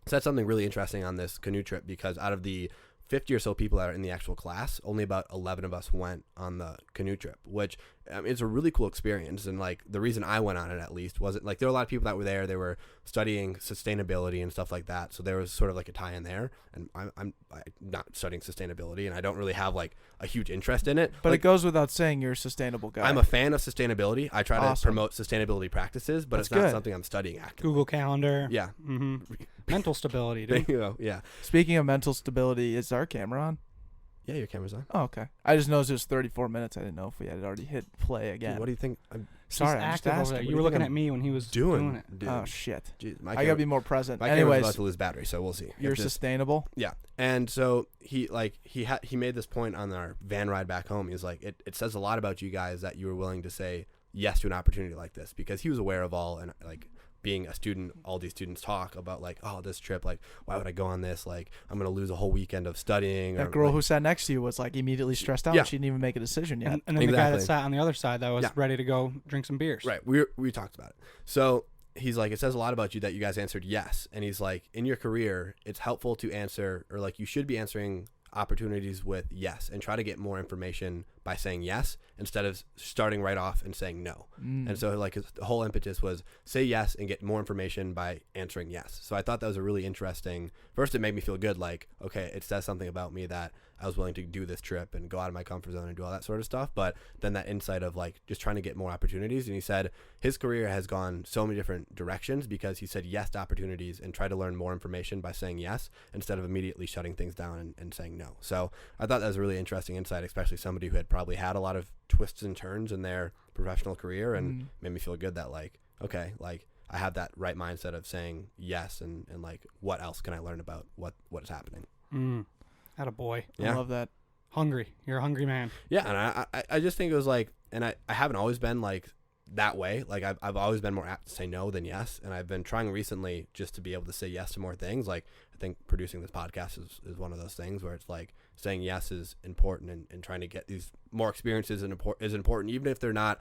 Speaker 2: said something really interesting on this canoe trip because out of the 50 or so people that are in the actual class, only about 11 of us went on the canoe trip, which it's a really cool experience. And like the reason I went on it at least wasn't like there were a lot of people that were there. They were studying sustainability and stuff like that. So there was sort of like a tie in there. And I'm not studying sustainability and I don't really have like a huge interest in it.
Speaker 1: But
Speaker 2: like,
Speaker 1: it goes without saying you're a sustainable guy.
Speaker 2: I'm a fan of sustainability. I try to promote sustainability practices, but
Speaker 1: That's
Speaker 2: it's not
Speaker 1: good.
Speaker 2: something I'm studying actively.
Speaker 3: Google Calendar.
Speaker 2: Yeah.
Speaker 3: Mental stability,
Speaker 2: There
Speaker 3: dude.
Speaker 2: you go. Yeah.
Speaker 1: Speaking of mental stability, is our camera on?
Speaker 2: Yeah, your camera's on.
Speaker 1: Oh, okay. I just noticed it was 34 minutes. I didn't know if we had already hit play again.
Speaker 2: Dude, what do you think I'm
Speaker 1: Sorry,
Speaker 3: He's
Speaker 1: I'm just
Speaker 3: active over
Speaker 1: asking.
Speaker 3: there.
Speaker 2: What
Speaker 3: You
Speaker 2: do
Speaker 3: were
Speaker 2: you
Speaker 3: looking
Speaker 2: think
Speaker 3: at me when he was
Speaker 2: doing?
Speaker 3: it.
Speaker 2: Dude.
Speaker 1: Oh, shit.
Speaker 2: Jeez, my
Speaker 1: I got to be more present.
Speaker 2: My camera's
Speaker 1: Anyways,
Speaker 2: about to lose battery, so we'll see.
Speaker 1: you're
Speaker 2: If this-
Speaker 1: sustainable?
Speaker 2: Yeah. And so he made this point on our van ride back home. He was like, it says a lot about you guys that you were willing to say yes to an opportunity like this, because he was aware of all, and like being a student, all these students talk about like, oh, this trip, like, why would I go on this? Like, I'm going to lose a whole weekend of studying.
Speaker 1: That
Speaker 2: or,
Speaker 1: girl
Speaker 2: like,
Speaker 1: who sat next to you was like immediately stressed out.
Speaker 2: Yeah.
Speaker 1: She didn't even make a decision yet.
Speaker 3: And then the guy that
Speaker 2: Exactly.
Speaker 3: sat on the other side that was
Speaker 2: Yeah.
Speaker 3: ready to go drink some beers.
Speaker 2: Right. We talked about it. So he's like, it says a lot about you that you guys answered yes. And he's like, in your career, it's helpful to answer, or like you should be answering opportunities with yes, and try to get more information by saying yes instead of starting right off and saying no. And so like the whole impetus was say yes and get more information by answering yes. So I thought that was a really interesting, first it made me feel good, like, okay, it says something about me that I was willing to do this trip and go out of my comfort zone and do all that sort of stuff. But then that insight of like just trying to get more opportunities. And he said his career has gone so many different directions because he said yes to opportunities and tried to learn more information by saying yes instead of immediately shutting things down and saying no. So I thought that was a really interesting insight, especially somebody who had probably had a lot of twists and turns in their professional career, and made me feel good that like, okay, like I have that right mindset of saying yes and like what else can I learn about what is happening.
Speaker 3: Attaboy.
Speaker 1: Yeah. I love that.
Speaker 3: Hungry. You're a hungry man.
Speaker 2: Yeah, and I just think it was like, and I haven't always been like that way. Like I've always been more apt to say no than yes, and I've been trying recently just to be able to say yes to more things. Like I think producing this podcast is one of those things where it's like saying yes is important, and trying to get these more experiences is important, even if they're not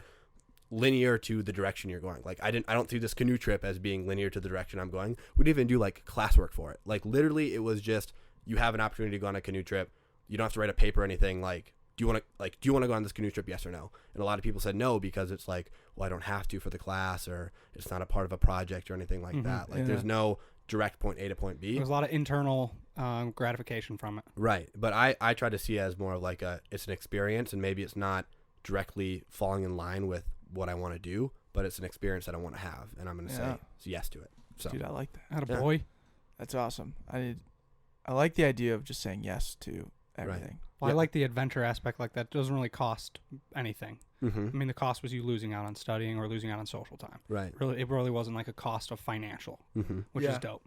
Speaker 2: linear to the direction you're going. Like I don't see this canoe trip as being linear to the direction I'm going. We didn't even do like classwork for it. Like literally it was just, you have an opportunity to go on a canoe trip. You don't have to write a paper or anything. Like, do you want to go on this canoe trip? Yes or no? And a lot of people said no because it's like, well, I don't have to for the class, or it's not a part of a project or anything like that. Like there's no direct point A to point B.
Speaker 3: There's a lot of internal gratification from it.
Speaker 2: Right. But I try to see it as more of like it's an experience, and maybe it's not directly falling in line with what I want to do, but it's an experience that I want to have, and I'm going to say yes to it. So,
Speaker 1: dude, I like that.
Speaker 3: Attaboy.
Speaker 1: Yeah. That's awesome. I like the idea of just saying yes to everything.
Speaker 2: Right.
Speaker 3: Well, I like the adventure aspect. Like that doesn't really cost anything.
Speaker 2: Mm-hmm.
Speaker 3: I mean, the cost was you losing out on studying or losing out on social time.
Speaker 2: Right.
Speaker 3: It really wasn't like a cost of financial, which is dope.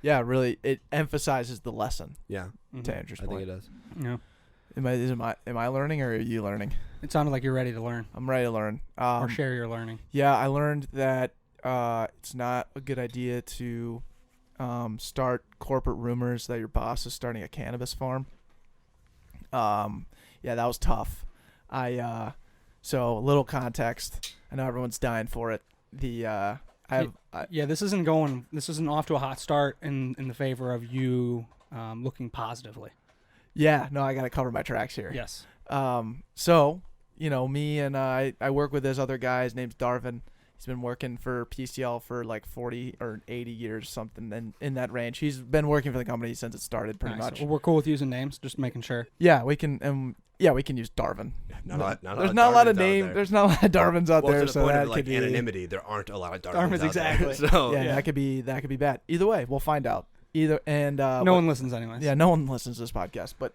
Speaker 1: Yeah, really, it emphasizes the lesson.
Speaker 2: Yeah.
Speaker 1: To Andrew's
Speaker 2: I
Speaker 1: point.
Speaker 2: think it does.
Speaker 3: Yeah.
Speaker 1: Am I learning, or are you learning?
Speaker 3: It sounded like you're ready to learn.
Speaker 1: I'm ready to learn.
Speaker 3: Or share your learning.
Speaker 1: Yeah, I learned that it's not a good idea to start corporate rumors that your boss is starting a cannabis farm. Yeah, that was tough. So a little context. I know everyone's dying for it.
Speaker 3: This isn't off to a hot start in the favor of you looking positively.
Speaker 1: Yeah, no, I got to cover my tracks here.
Speaker 3: Yes.
Speaker 1: So, me and I work with this other guy. His name's Darvin. He's been working for PCL for like 40 or 80 years, something in that range. He's been working for the company since it started, pretty much.
Speaker 3: Well, we're cool with using names, just making sure.
Speaker 1: Yeah, we can. We can use Darvin.
Speaker 2: There's not a lot of names.
Speaker 1: There's not a lot of Darvins out there.
Speaker 2: To the point of like anonymity, there aren't a lot of Darvins out
Speaker 3: exactly.
Speaker 2: There, so
Speaker 1: that could be bad. Either way, we'll find out.
Speaker 3: No one listens anyways.
Speaker 1: Yeah, no one listens to this podcast, but.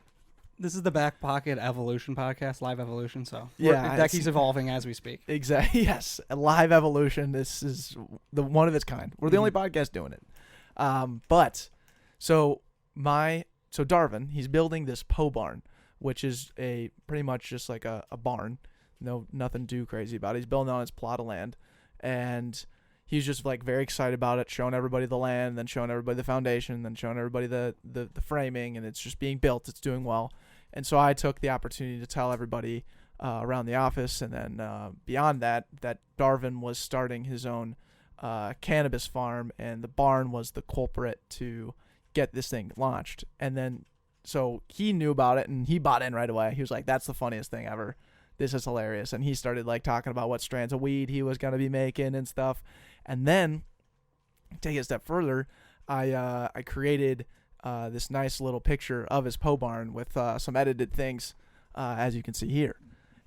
Speaker 3: This is the Backpocket Evolution podcast, live evolution. So Decky's evolving as we speak.
Speaker 1: Exactly. Yes, a live evolution. This is the one of its kind. We're the only podcast doing it. So Darvin, he's building this pole barn, which is pretty much just like a barn. Nothing too crazy about it. He's building on his plot of land, and he's just like very excited about it, showing everybody the land, then showing everybody the foundation, then showing everybody the framing, and it's just being built. It's doing well. And so I took the opportunity to tell everybody around the office, and then beyond that Darvin was starting his own cannabis farm, and the barn was the culprit to get this thing launched. And then so he knew about it, and he bought in right away. He was like, that's the funniest thing ever. This is hilarious. And he started like talking about what strands of weed he was going to be making and stuff. And then, take it a step further, I created this nice little picture of his pole barn with some edited things, as you can see here.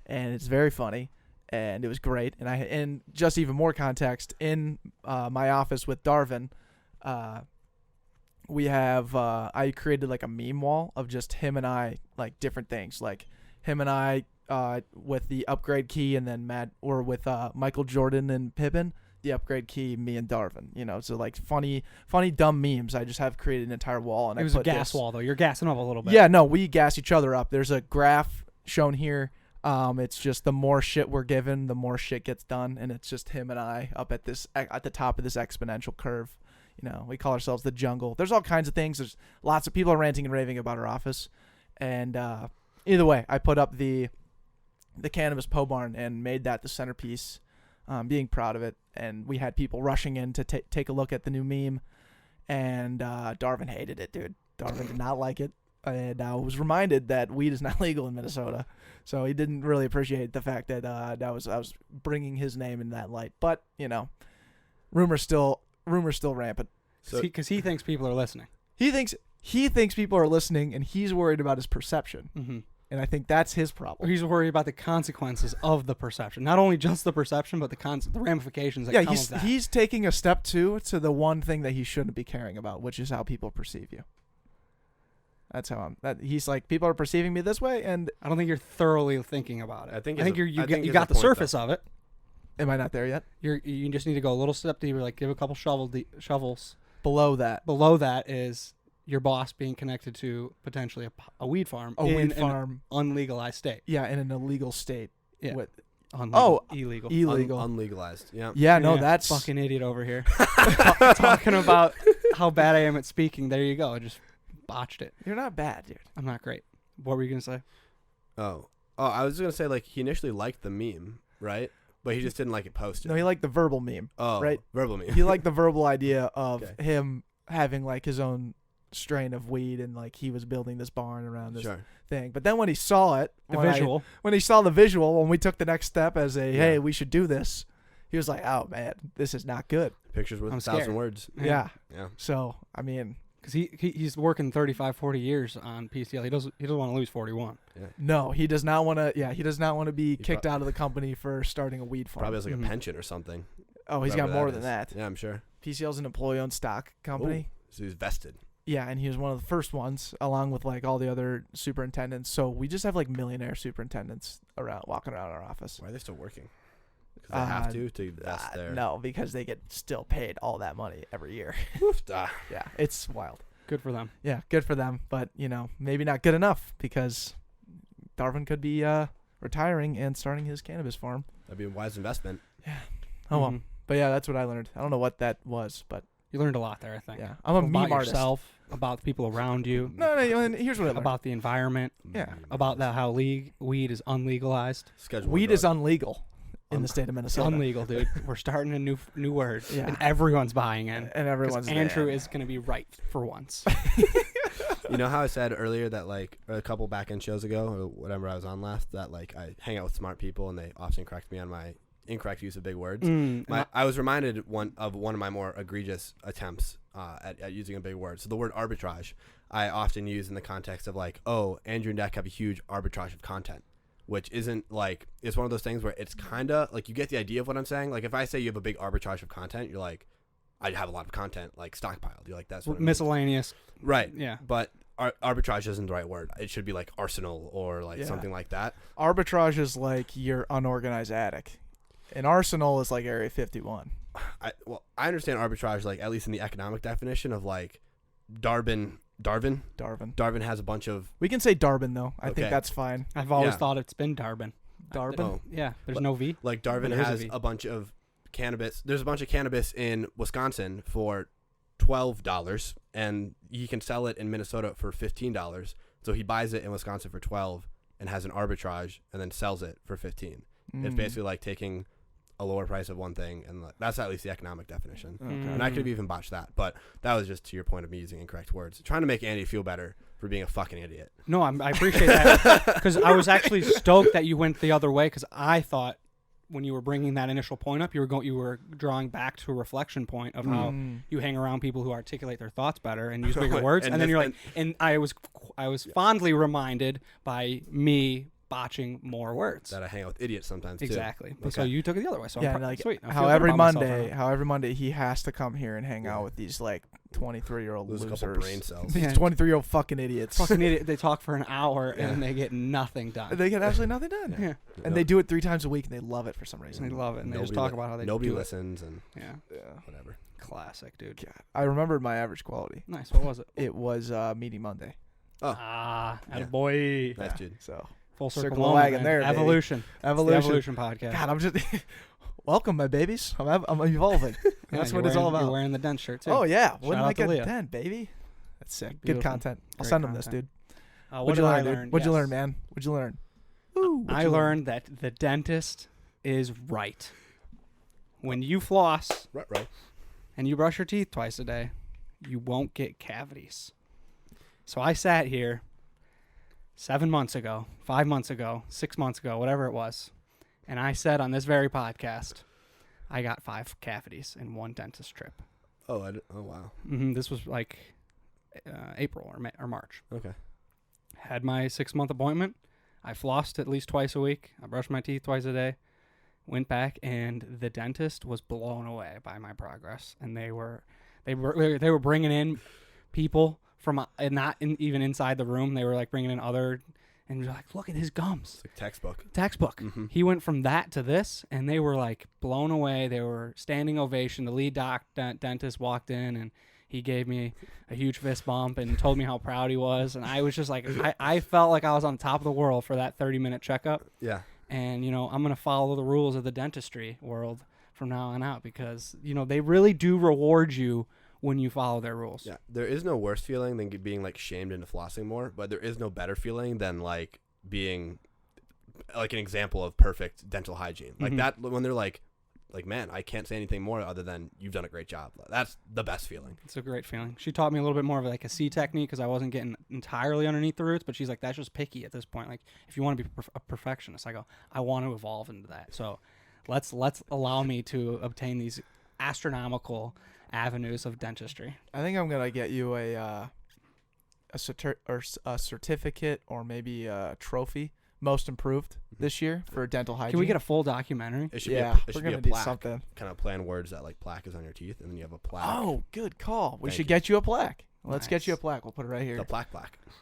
Speaker 1: And it's very funny, and it was great. And just even more context, in my office with Darvin, we have I created like a meme wall of just him and I, like different things, like him and I with the upgrade key, and then with Michael Jordan and Pippen, the upgrade key, me and Darvin, so like funny dumb memes. I just have created an entire wall, and
Speaker 3: it was a gas wall though. You're gassing up a little bit.
Speaker 1: Yeah, no, we gas each other up. There's a graph shown here. It's just the more shit we're given, the more shit gets done, and it's just him and I up at the top of this exponential curve. We call ourselves the jungle. There's all kinds of things. There's lots of people are ranting and raving about our office, and either way, I put up the cannabis pole barn and made that the centerpiece. Being proud of it, and we had people rushing in to take a look at the new meme, and Darvin hated it, dude. Darvin did not like it. and I was reminded that weed is not legal in Minnesota. So he didn't really appreciate the fact that I was bringing his name in that light. But, rumors still rampant.
Speaker 3: Because he thinks people are listening.
Speaker 1: He thinks people are listening, and he's worried about his perception.
Speaker 3: Mm-hmm.
Speaker 1: And I think that's his problem.
Speaker 3: He's worried about the consequences of the perception. Not only just the perception, but the ramifications that come of that.
Speaker 1: He's taking a step to the one thing that he shouldn't be caring about, which is how people perceive you. That's how he's like, people are perceiving me this way, and
Speaker 3: I don't think you're thoroughly thinking about it.
Speaker 2: I think
Speaker 3: you got the surface of it.
Speaker 1: Am I not there yet?
Speaker 3: You just need to go a little step deeper, like give a couple shovels.
Speaker 1: Below that.
Speaker 3: Below that is your boss being connected to potentially a weed farm.
Speaker 1: Weed farm.
Speaker 3: An unlegalized state.
Speaker 1: Yeah, in an illegal state.
Speaker 3: Yeah.
Speaker 1: Illegal.
Speaker 2: Unlegalized. Yeah.
Speaker 1: Yeah, no, that's
Speaker 3: fucking idiot over here. Talking about how bad I am at speaking. There you go. I just botched it.
Speaker 1: You're not bad, dude.
Speaker 3: I'm not great. What were you gonna say?
Speaker 2: Oh, I was gonna say, like, he initially liked the meme, right? But he just didn't like it posted.
Speaker 1: No, he liked the verbal meme.
Speaker 2: Oh,
Speaker 1: right?
Speaker 2: Verbal meme.
Speaker 1: He liked the verbal idea of him having like his own strain of weed, and like he was building this barn around this thing. But then when he saw it, when he saw the visual, when we took the next step as hey, we should do this, he was like, oh man, this is not good.
Speaker 2: Pictures worth 1,000 words.
Speaker 1: Yeah. So I mean,
Speaker 3: because he's working 35, 40 years on PCL. He doesn't want to lose 41.
Speaker 1: Yeah. No, he does not want to. Yeah, he does not want to be kicked out of the company for starting a weed farm.
Speaker 2: Probably has like a pension or something.
Speaker 1: Oh, he's got more than that.
Speaker 2: Yeah, I'm sure.
Speaker 1: PCL's an employee-owned stock company.
Speaker 2: Ooh, so he's vested.
Speaker 1: Yeah, and he was one of the first ones, along with like all the other superintendents. So we just have like millionaire superintendents walking around our office.
Speaker 2: Why are they still working? Because they have to vest there.
Speaker 1: No, because they get still paid all that money every year. Yeah, it's wild.
Speaker 3: Good for them.
Speaker 1: Yeah, good for them. But, maybe not good enough, because Darvin could be retiring and starting his cannabis farm.
Speaker 2: That'd be a wise investment.
Speaker 1: Yeah. Oh, well. But, yeah, that's what I learned. I don't know what that was, but.
Speaker 3: You learned a lot there, I think.
Speaker 1: Yeah. I'm a meme artist.
Speaker 3: About yourself, about the people around you.
Speaker 1: No, here's what I learned.
Speaker 3: About the environment.
Speaker 1: Yeah.
Speaker 3: About how weed is unlegalized.
Speaker 1: Weed is unlegal in the state of Minnesota.
Speaker 3: Unlegal, dude. We're starting a new word. Yeah. And everyone's buying in.
Speaker 1: And everyone's
Speaker 3: Andrew is going to be right for once.
Speaker 2: You know how I said earlier that, like, a couple back-end shows ago, or whatever I was on last, that, like, I hang out with smart people and they often correct me on my incorrect use of big words. I was reminded of one of my more egregious attempts at using a big word. So the word arbitrage, I often use in the context of, like, oh, Andrew and Deck have a huge arbitrage of content, which isn't, like, it's one of those things where it's kind of, like, you get the idea of what I'm saying. Like, if I say you have a big arbitrage of content, you're like, I have a lot of content, like, stockpiled. You're like, that's what
Speaker 3: miscellaneous.
Speaker 2: Right.
Speaker 3: Yeah.
Speaker 2: But arbitrage isn't the right word. It should be, like, arsenal or, like, something like that.
Speaker 1: Arbitrage is like your unorganized attic. An arsenal is like Area 51.
Speaker 2: I understand arbitrage, like, at least in the economic definition of, like, Darvin has a bunch of...
Speaker 1: We can say Darvin, though. I think that's fine.
Speaker 3: I've always thought it's been Darvin.
Speaker 1: Darvin?
Speaker 3: Yeah, there's no V.
Speaker 2: Like, Darvin has a bunch of cannabis. There's a bunch of cannabis in Wisconsin for $12, and he can sell it in Minnesota for $15. So he buys it in Wisconsin for $12 and has an arbitrage and then sells it for $15. It's basically like taking a lower price of one thing, and that's at least the economic definition. Okay. And I could have even botched that, but that was just to your point of me using incorrect words, trying to make Andy feel better for being a fucking idiot.
Speaker 3: No, I appreciate that, because I was actually stoked that you went the other way, because I thought when you were bringing that initial point up, you were drawing back to a reflection point of how you hang around people who articulate their thoughts better and use bigger words, and then you're like, and I was fondly reminded by me botching more words.
Speaker 2: That I hang out with idiots sometimes
Speaker 3: exactly.
Speaker 2: too. Okay.
Speaker 3: So you took it the other way. So sweet.
Speaker 1: How every Monday he has to come here and hang out with these like 23-year-old losers.
Speaker 2: Lose a couple brain cells.
Speaker 1: These 23-year-old fucking idiots.
Speaker 3: Fucking idiot. They talk for an hour and they get nothing done.
Speaker 1: They get absolutely nothing done.
Speaker 3: Yeah.
Speaker 1: And they do it 3 times a week and they love it for some reason.
Speaker 3: They love it and they just talk about how they
Speaker 2: nobody listens and
Speaker 3: whatever. Classic, dude.
Speaker 1: God. I remembered my average quality.
Speaker 3: Nice. What was it?
Speaker 1: It was Meeting Monday.
Speaker 2: Oh.
Speaker 3: Boy.
Speaker 2: Nice, dude.
Speaker 1: So
Speaker 3: full circle
Speaker 1: the wagon there.
Speaker 3: Evolution.
Speaker 1: Evolution
Speaker 3: Podcast.
Speaker 1: God, I'm just welcome, my babies. I'm evolving. That's what it's all about.
Speaker 3: You're wearing the dent shirt too.
Speaker 1: Oh yeah,
Speaker 3: wouldn't like a
Speaker 1: dent, baby? That's sick.
Speaker 3: Beautiful.
Speaker 1: Good content. I'll
Speaker 3: Great
Speaker 1: send them
Speaker 3: content.
Speaker 1: this, dude.
Speaker 3: What did I
Speaker 1: learn? What'd you learn, man? What'd you learn?
Speaker 3: I learned that the dentist is right. When you floss,
Speaker 2: right,
Speaker 3: and you brush your teeth twice a day, you won't get cavities. So I sat here 7 months ago, 5 months ago, 6 months ago, whatever it was. And I said on this very podcast, I got 5 cavities in one dentist trip.
Speaker 2: Oh, wow.
Speaker 3: This was like April or March.
Speaker 2: Okay.
Speaker 3: Had my 6-month appointment. I flossed at least twice a week. I brushed my teeth twice a day. Went back, and the dentist was blown away by my progress. And they were bringing in people from not even inside the room. They were like bringing in other, and they're like, look at his gums.
Speaker 2: It's like
Speaker 3: Textbook.
Speaker 2: Mm-hmm.
Speaker 3: He went from that to this, and they were like blown away. They were standing ovation. The lead dentist walked in, and he gave me a huge fist bump and told me how proud he was. And I was just like, I felt like I was on top of the world for that 30-minute checkup.
Speaker 2: Yeah.
Speaker 3: And, I'm going to follow the rules of the dentistry world from now on out because, they really do reward you when you follow their rules.
Speaker 2: Yeah. There is no worse feeling than being like shamed into flossing more, but there is no better feeling than like being like an example of perfect dental hygiene. Like that when they're like, man, I can't say anything more other than you've done a great job. That's the best feeling.
Speaker 3: It's a great feeling. She taught me a little bit more of like a C technique because I wasn't getting entirely underneath the roots, but she's like, that's just picky at this point. Like if you want to be a perfectionist, I go, I want to evolve into that. So let's allow me to obtain these astronomical avenues of dentistry.
Speaker 1: I think I'm going to get you a certificate or maybe a trophy. Most improved this year for dental hygiene.
Speaker 3: Can we get a full documentary?
Speaker 2: It should
Speaker 1: we're
Speaker 2: be
Speaker 1: gonna
Speaker 2: a
Speaker 1: do
Speaker 2: plaque.
Speaker 1: something.
Speaker 2: Kind of play on words that like plaque is on your teeth, and then you have a plaque.
Speaker 1: Oh, good call. We
Speaker 2: Thank
Speaker 1: should
Speaker 2: you.
Speaker 1: get you a plaque. Let's
Speaker 3: Nice.
Speaker 1: get you a plaque. We'll put it right here.
Speaker 2: The plaque.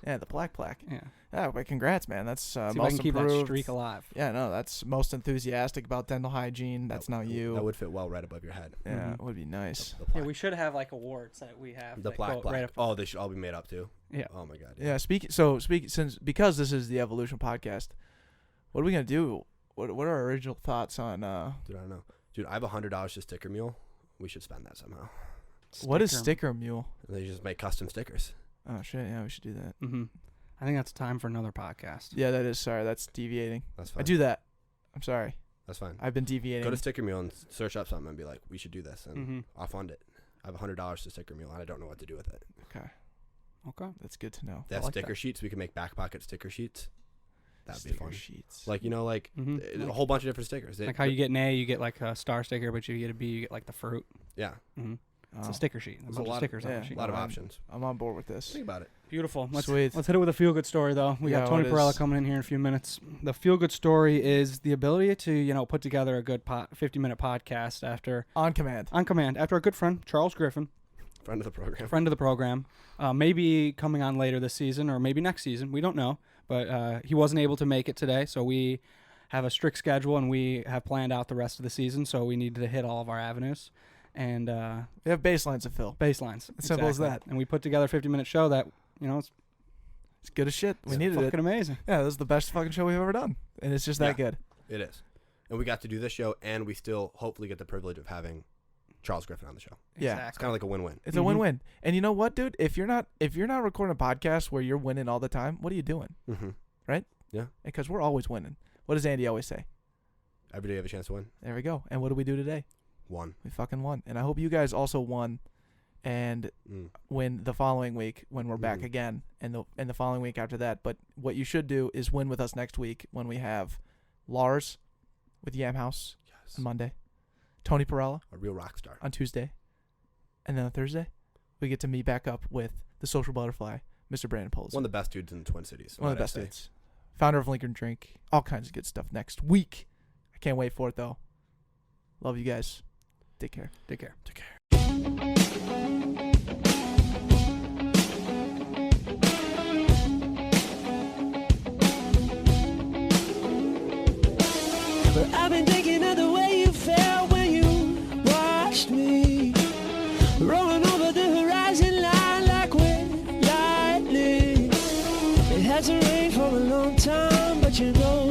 Speaker 1: Yeah, the plaque.
Speaker 3: Yeah.
Speaker 1: Yeah, but congrats, man. That's
Speaker 3: See if I
Speaker 1: most
Speaker 3: can keep
Speaker 1: improved.
Speaker 3: that streak alive.
Speaker 1: Yeah, no, that's most enthusiastic about dental hygiene. That's now you.
Speaker 2: That would fit well right above your head.
Speaker 1: Yeah, it would be nice.
Speaker 2: The plaque.
Speaker 3: Yeah, we should have like awards that we have.
Speaker 2: The
Speaker 3: that
Speaker 2: plaque.
Speaker 3: go right up.
Speaker 2: Oh, they should all be made up too.
Speaker 3: Yeah.
Speaker 2: Oh my god.
Speaker 1: Yeah, because this is the Evolution podcast, what are we gonna do? What are our original thoughts on?
Speaker 2: Dude, I don't know. Dude, I have $100 to Sticker Mule. We should spend that somehow.
Speaker 1: What is Sticker Mule?
Speaker 2: They just make custom stickers.
Speaker 1: Oh shit! Yeah, we should do that.
Speaker 3: I think that's time for another podcast.
Speaker 1: Yeah, that is. Sorry, that's deviating.
Speaker 2: That's fine.
Speaker 1: I do that. I'm sorry.
Speaker 2: That's fine.
Speaker 1: I've been deviating.
Speaker 2: Go to Sticker Mule and search up something and be like, we should do this, and I'll fund it. I have $100 to Sticker Mule, and I don't know what to do with it.
Speaker 3: Okay.
Speaker 1: That's good to know.
Speaker 2: They have
Speaker 3: like
Speaker 2: sticker
Speaker 3: that.
Speaker 2: sheets. We can make Backpocket sticker sheets. That'd be fun.
Speaker 1: Sheets.
Speaker 2: Like, a whole bunch of different stickers.
Speaker 3: Like how you get an A, you get like a star sticker, but you get a B, you get like the fruit.
Speaker 2: Yeah.
Speaker 3: It's a sticker sheet. There's a lot of stickers on the sheet.
Speaker 2: A lot of options.
Speaker 1: I'm on board with this.
Speaker 2: Think about it.
Speaker 3: Beautiful.
Speaker 1: Sweet.
Speaker 3: Let's hit it with a feel-good story, though. We got Tony Perella coming in here in a few minutes. The feel-good story is the ability to, put together a good 50-minute podcast after
Speaker 1: On command.
Speaker 3: After our good friend Charles Griffin,
Speaker 2: Friend of the program.
Speaker 3: maybe coming on later this season or maybe next season. We don't know, but he wasn't able to make it today, so we have a strict schedule and we have planned out the rest of the season. So we need to hit all of our avenues. And
Speaker 1: we have baselines to fill.
Speaker 3: Baselines.
Speaker 1: As simple as that.
Speaker 3: And we put together a 50-minute show that, it's
Speaker 1: good as shit. We needed it.
Speaker 3: Fucking amazing.
Speaker 1: Yeah, this is the best fucking show we've ever done. And it's just that good.
Speaker 2: It is. And we got to do this show, and we still hopefully get the privilege of having Charles Griffin on the show.
Speaker 1: Yeah.
Speaker 3: Exactly.
Speaker 2: It's kind of like a win-win.
Speaker 1: It's a win-win. And you know what, dude? If you're not recording a podcast where you're winning all the time, what are you doing?
Speaker 2: Mm-hmm.
Speaker 1: Right?
Speaker 2: Yeah.
Speaker 1: Because we're always winning. What does Andy always say?
Speaker 2: Every day you have a chance to win.
Speaker 1: There we go. And what do we do today?
Speaker 2: Won.
Speaker 1: We fucking won. And I hope you guys also won and win the following week when we're back again and the following week after that. But what you should do is win with us next week when we have Lars with Yam House on Monday, Tony Perella,
Speaker 2: a real rock star,
Speaker 1: on Tuesday, and then on Thursday we get to meet back up with the social butterfly, Mr. Brandon Poles.
Speaker 2: One of the best dudes in the Twin Cities.
Speaker 1: One of the best dudes. Founder of Lincoln Drink. All kinds of good stuff next week. I can't wait for it though. Love you guys. Take care.
Speaker 3: Take care.
Speaker 2: Take care.
Speaker 4: But I've been thinking of the way you felt when you watched me rolling over the horizon line like we're lightning. It hasn't rained for a long time, but you know